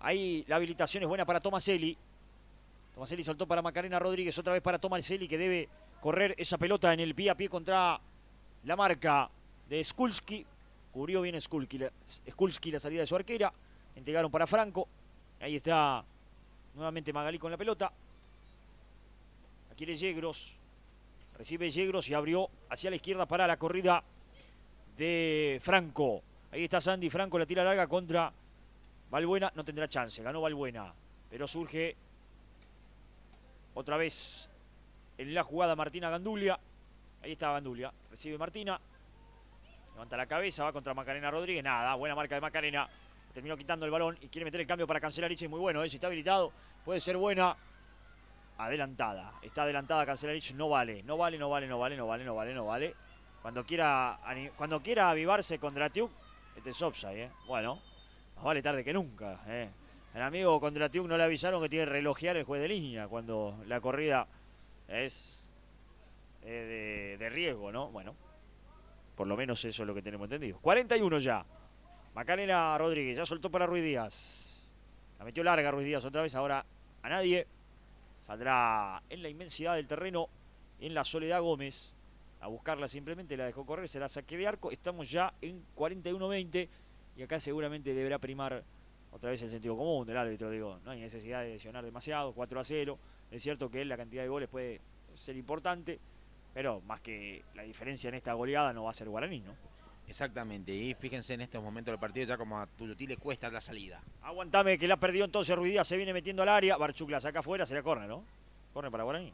Ahí la habilitación es buena para Tomaselli. Tomaselli saltó para Macarena Rodríguez, otra vez para Tomaselli que debe correr esa pelota en el pie a pie contra la marca de Skulski. Cubrió bien Skulski la salida de su arquera. Entregaron para Franco. Ahí está nuevamente Magalí con la pelota. Aquí le Yegros. Recibe Yegros y abrió hacia la izquierda para la corrida de Franco. Ahí está Sandy. Franco la tira larga contra Valbuena. No tendrá chance. Ganó Valbuena. Pero surge otra vez en la jugada Martina Gandulia. Ahí está Gandulia. Recibe Martina. Levanta la cabeza, va contra Macarena Rodríguez. Nada, buena marca de Macarena. Terminó quitando el balón y quiere meter el cambio para Cancelarich. Es muy bueno, si está habilitado, puede ser buena. Adelantada. Está adelantada Cancelarich. No vale. Cuando quiera avivarse Kondratiuk, este es offside, Bueno, más vale tarde que nunca, El amigo Kondratiuk no le avisaron que tiene que relojear el juez de línea cuando la corrida es de riesgo, ¿no? Bueno. Por lo menos eso es lo que tenemos entendido. 41 ya. Macarena Rodríguez ya soltó para Ruiz Díaz. La metió larga Ruiz Díaz otra vez. Ahora a nadie. Saldrá en la inmensidad del terreno. En la Soledad Gómez. A buscarla simplemente. La dejó correr. Será saque de arco. Estamos ya en 41-20. Y acá seguramente deberá primar otra vez el sentido común del árbitro. Digo, no hay necesidad de lesionar demasiado. 4-0. Es cierto que la cantidad de goles puede ser importante. Pero más que la diferencia en esta goleada no va a ser Guaraní, ¿no? Exactamente, y fíjense en estos momentos del partido ya como a Tuyutí le cuesta la salida. Aguantame que la perdió entonces Ruiz Díaz, se viene metiendo al área. Barchuk la saca afuera, será córner, ¿no? Córner para Guaraní.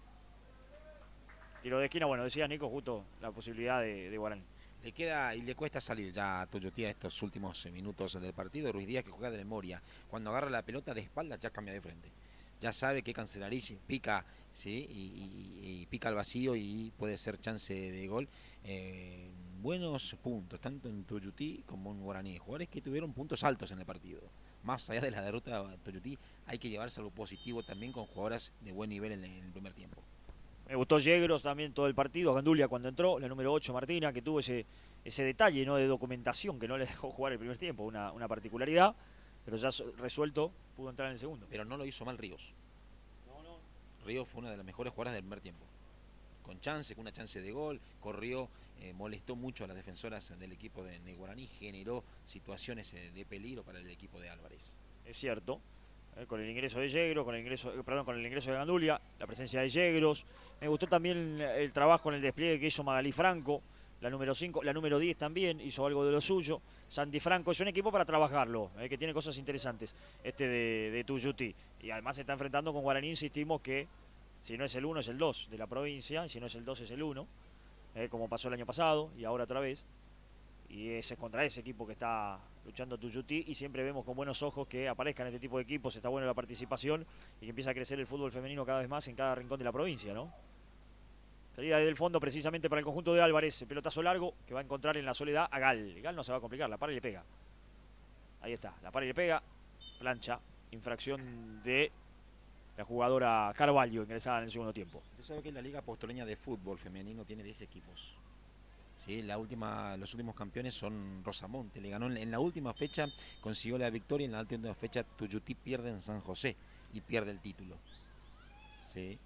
Tiro de esquina, bueno, decía Nico, justo la posibilidad de Guaraní. Le queda y le cuesta salir ya a Tuyutí a estos últimos minutos del partido. Ruiz Díaz que juega de memoria. Cuando agarra la pelota de espalda ya cambia de frente. Ya sabe que Cancelarich pica, ¿sí? y pica al vacío y puede ser chance de gol. Buenos puntos, tanto en Tuyutí como en Guaraní. Jugadores que tuvieron puntos altos en el partido. Más allá de la derrota de Tuyutí, hay que llevarse algo positivo también con jugadoras de buen nivel en el primer tiempo. Me gustó Yegros también todo el partido. Gandulia cuando entró, la número 8 Martina, que tuvo ese detalle, ¿no?, de documentación que no le dejó jugar el primer tiempo, una particularidad. Pero ya resuelto, pudo entrar en el segundo. Pero no lo hizo mal Ríos. No. Ríos fue una de las mejores jugadoras del primer tiempo. Con una chance de gol, corrió, molestó mucho a las defensoras del equipo de Guaraní, generó situaciones de peligro para el equipo de Álvarez. Es cierto, con el ingreso de Yegros, con el ingreso de Gandulia, la presencia de Yegros. Me gustó también el trabajo en el despliegue que hizo Magalí Franco. La número 5, la número 10 también hizo algo de lo suyo. Santi Franco es un equipo para trabajarlo, que tiene cosas interesantes de Tuyutí. Y además se está enfrentando con Guaraní, insistimos que si no es el 1 es el 2 de la provincia, y si no es el 2 es el 1, como pasó el año pasado y ahora otra vez. Y es contra ese equipo que está luchando Tuyutí y siempre vemos con buenos ojos que aparezcan este tipo de equipos, está buena la participación y que empieza a crecer el fútbol femenino cada vez más en cada rincón de la provincia, ¿no? Salida desde el fondo precisamente para el conjunto de Álvarez. El pelotazo largo que va a encontrar en la Soledad a Gal. Gal no se va a complicar, la para y le pega. Ahí está, la para y le pega. Plancha. Infracción de la jugadora Carvalho, ingresada en el segundo tiempo. Usted sabe que la Liga Apostoleña de Fútbol Femenino tiene 10 equipos. Sí, los últimos campeones son Rosamonte. Le ganó en la última fecha, consiguió la victoria. En la última fecha, Tuyutí pierde en San José y pierde el título. Sí,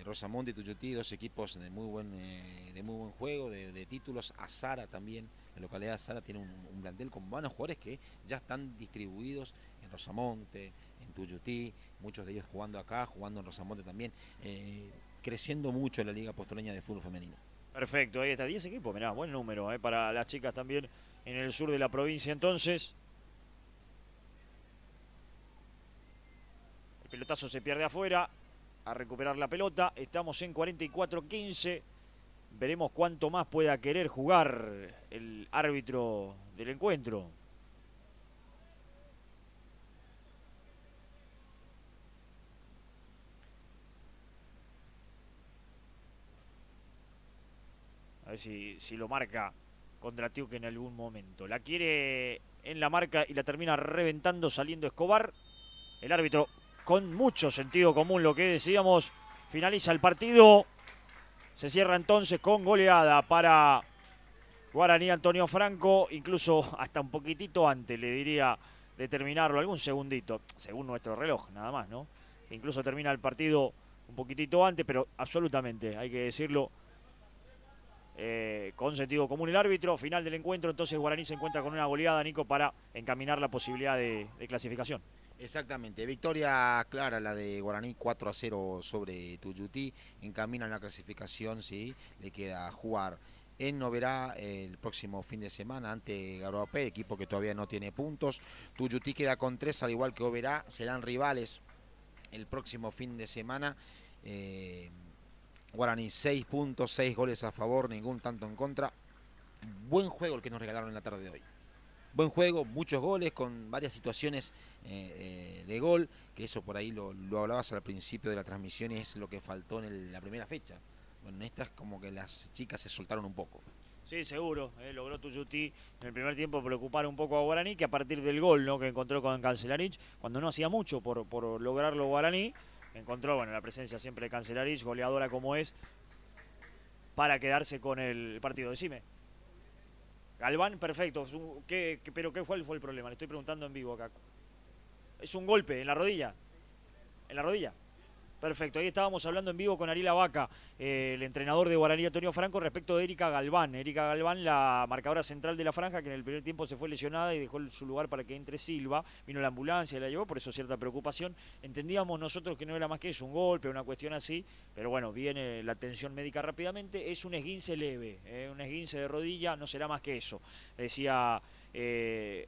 Rosamonte y Tuyutí, dos equipos de muy buen juego, de títulos. Azara también, la localidad de Azara tiene un plantel con buenos jugadores que ya están distribuidos en Rosamonte, en Tuyutí, muchos de ellos jugando acá, jugando en Rosamonte también, creciendo mucho la Liga Apostoleña de Fútbol Femenino. Perfecto, ahí está, 10 equipos, mirá, buen número para las chicas también en el sur de la provincia entonces. El pelotazo se pierde afuera, a recuperar la pelota, estamos en 44-15, veremos cuánto más pueda querer jugar el árbitro del encuentro. A ver si lo marca contra Tiuque en algún momento. La quiere en la marca y la termina reventando saliendo Escobar. El árbitro con mucho sentido común, lo que decíamos, finaliza el partido. Se cierra entonces con goleada para Guaraní Antonio Franco, incluso hasta un poquitito antes, le diría, de terminarlo, algún segundito, según nuestro reloj, nada más, ¿no? Incluso termina el partido un poquitito antes, pero absolutamente, hay que decirlo, con sentido común el árbitro. Final del encuentro, entonces Guaraní se encuentra con una goleada, Nico, para encaminar la posibilidad de clasificación. Exactamente, victoria clara la de Guaraní 4-0 sobre Tuyutí, encamina la clasificación, sí, le queda jugar en Noverá el próximo fin de semana ante Garoapé, equipo que todavía no tiene puntos. Tuyutí queda con 3, al igual que Oberá, serán rivales el próximo fin de semana. Guaraní 6 puntos, 6 goles a favor, ningún tanto en contra. Buen juego el que nos regalaron en la tarde de hoy. Buen juego, muchos goles, con varias situaciones de gol, que eso por ahí lo hablabas al principio de la transmisión y es lo que faltó en la primera fecha. Bueno, en estas como que las chicas se soltaron un poco. Sí, seguro, logró Tuyutí en el primer tiempo preocupar un poco a Guaraní, que a partir del gol, ¿no?, que encontró con Cancelarich, cuando no hacía mucho por lograrlo Guaraní, encontró, bueno, la presencia siempre de Cancelarich, goleadora como es, para quedarse con el partido. Decime. Galván, perfecto. ¿Pero qué fue el problema? Le estoy preguntando en vivo acá. Es un golpe en la rodilla. En la rodilla. Perfecto, ahí estábamos hablando en vivo con Ariel Vaca, el entrenador de Guaraní Antonio Franco, respecto de Erika Galván. Erika Galván, la marcadora central de la franja, que en el primer tiempo se fue lesionada y dejó su lugar para que entre Silva. Vino la ambulancia, la llevó, por eso cierta preocupación. Entendíamos nosotros que no era más que eso, un golpe, una cuestión así, pero bueno, viene la atención médica rápidamente. Es un esguince leve, un esguince de rodilla, no será más que eso. Decía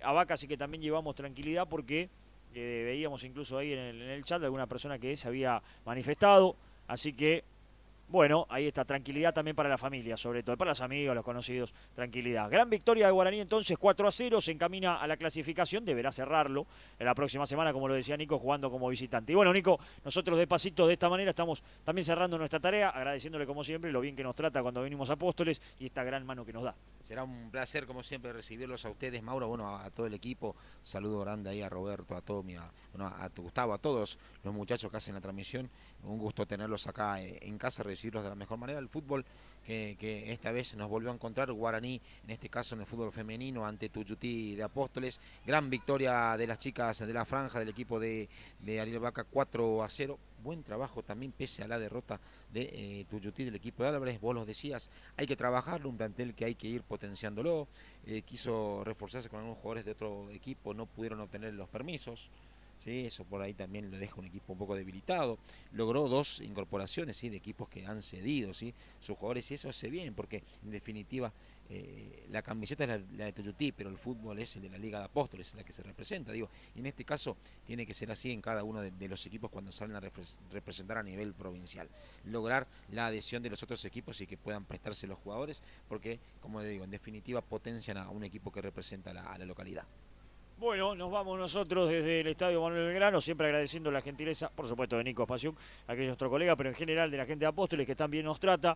Vaca, así que también llevamos tranquilidad porque veíamos incluso ahí en el chat de alguna persona que se había manifestado, así que bueno, ahí está, tranquilidad también para la familia, sobre todo para los amigos, los conocidos, tranquilidad. Gran victoria de Guaraní entonces, 4-0, se encamina a la clasificación, deberá cerrarlo en la próxima semana, como lo decía Nico, jugando como visitante. Y bueno, Nico, nosotros despacito, de esta manera, estamos también cerrando nuestra tarea, agradeciéndole como siempre lo bien que nos trata cuando venimos a Apóstoles y esta gran mano que nos da. Será un placer, como siempre, recibirlos a ustedes, Mauro, bueno, a todo el equipo. Saludo grande ahí a Roberto, a Tommy, a Gustavo, a todos los muchachos que hacen la transmisión. Un gusto tenerlos acá en casa, recibirlos de la mejor manera. El fútbol que esta vez nos volvió a encontrar, Guaraní, en este caso en el fútbol femenino, ante Tuyutí de Apóstoles. Gran victoria de las chicas de la franja, del equipo de Ariel Vaca, 4-0. Buen trabajo también, pese a la derrota de Tuyutí, del equipo de Álvarez. Vos los decías, hay que trabajarlo, un plantel que hay que ir potenciándolo. Quiso reforzarse con algunos jugadores de otro equipo, no pudieron obtener los permisos. Sí, eso por ahí también lo deja un equipo un poco debilitado. Logró 2 incorporaciones, ¿sí?, de equipos que han cedido, ¿sí?, sus jugadores, y eso hace bien, porque en definitiva la camiseta es la de Tuyutí, pero el fútbol es el de la Liga de Apóstoles, la que se representa, digo, y en este caso tiene que ser así en cada uno de los equipos cuando salen a representar a nivel provincial. Lograr la adhesión de los otros equipos y que puedan prestarse los jugadores, porque, como digo, en definitiva potencian a un equipo que representa a la localidad. Bueno, nos vamos nosotros desde el Estadio Manuel Belgrano, siempre agradeciendo la gentileza, por supuesto, de Nico Espaciuk, que es nuestro colega, pero en general de la gente de Apóstoles, que también nos trata,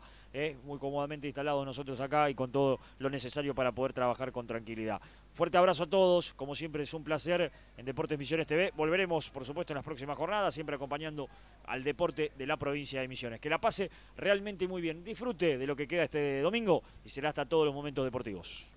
muy cómodamente instalados nosotros acá y con todo lo necesario para poder trabajar con tranquilidad. Fuerte abrazo a todos, como siempre es un placer en Deportes Misiones TV. Volveremos, por supuesto, en las próximas jornadas, siempre acompañando al deporte de la provincia de Misiones. Que la pase realmente muy bien, disfrute de lo que queda este domingo y será hasta todos los momentos deportivos.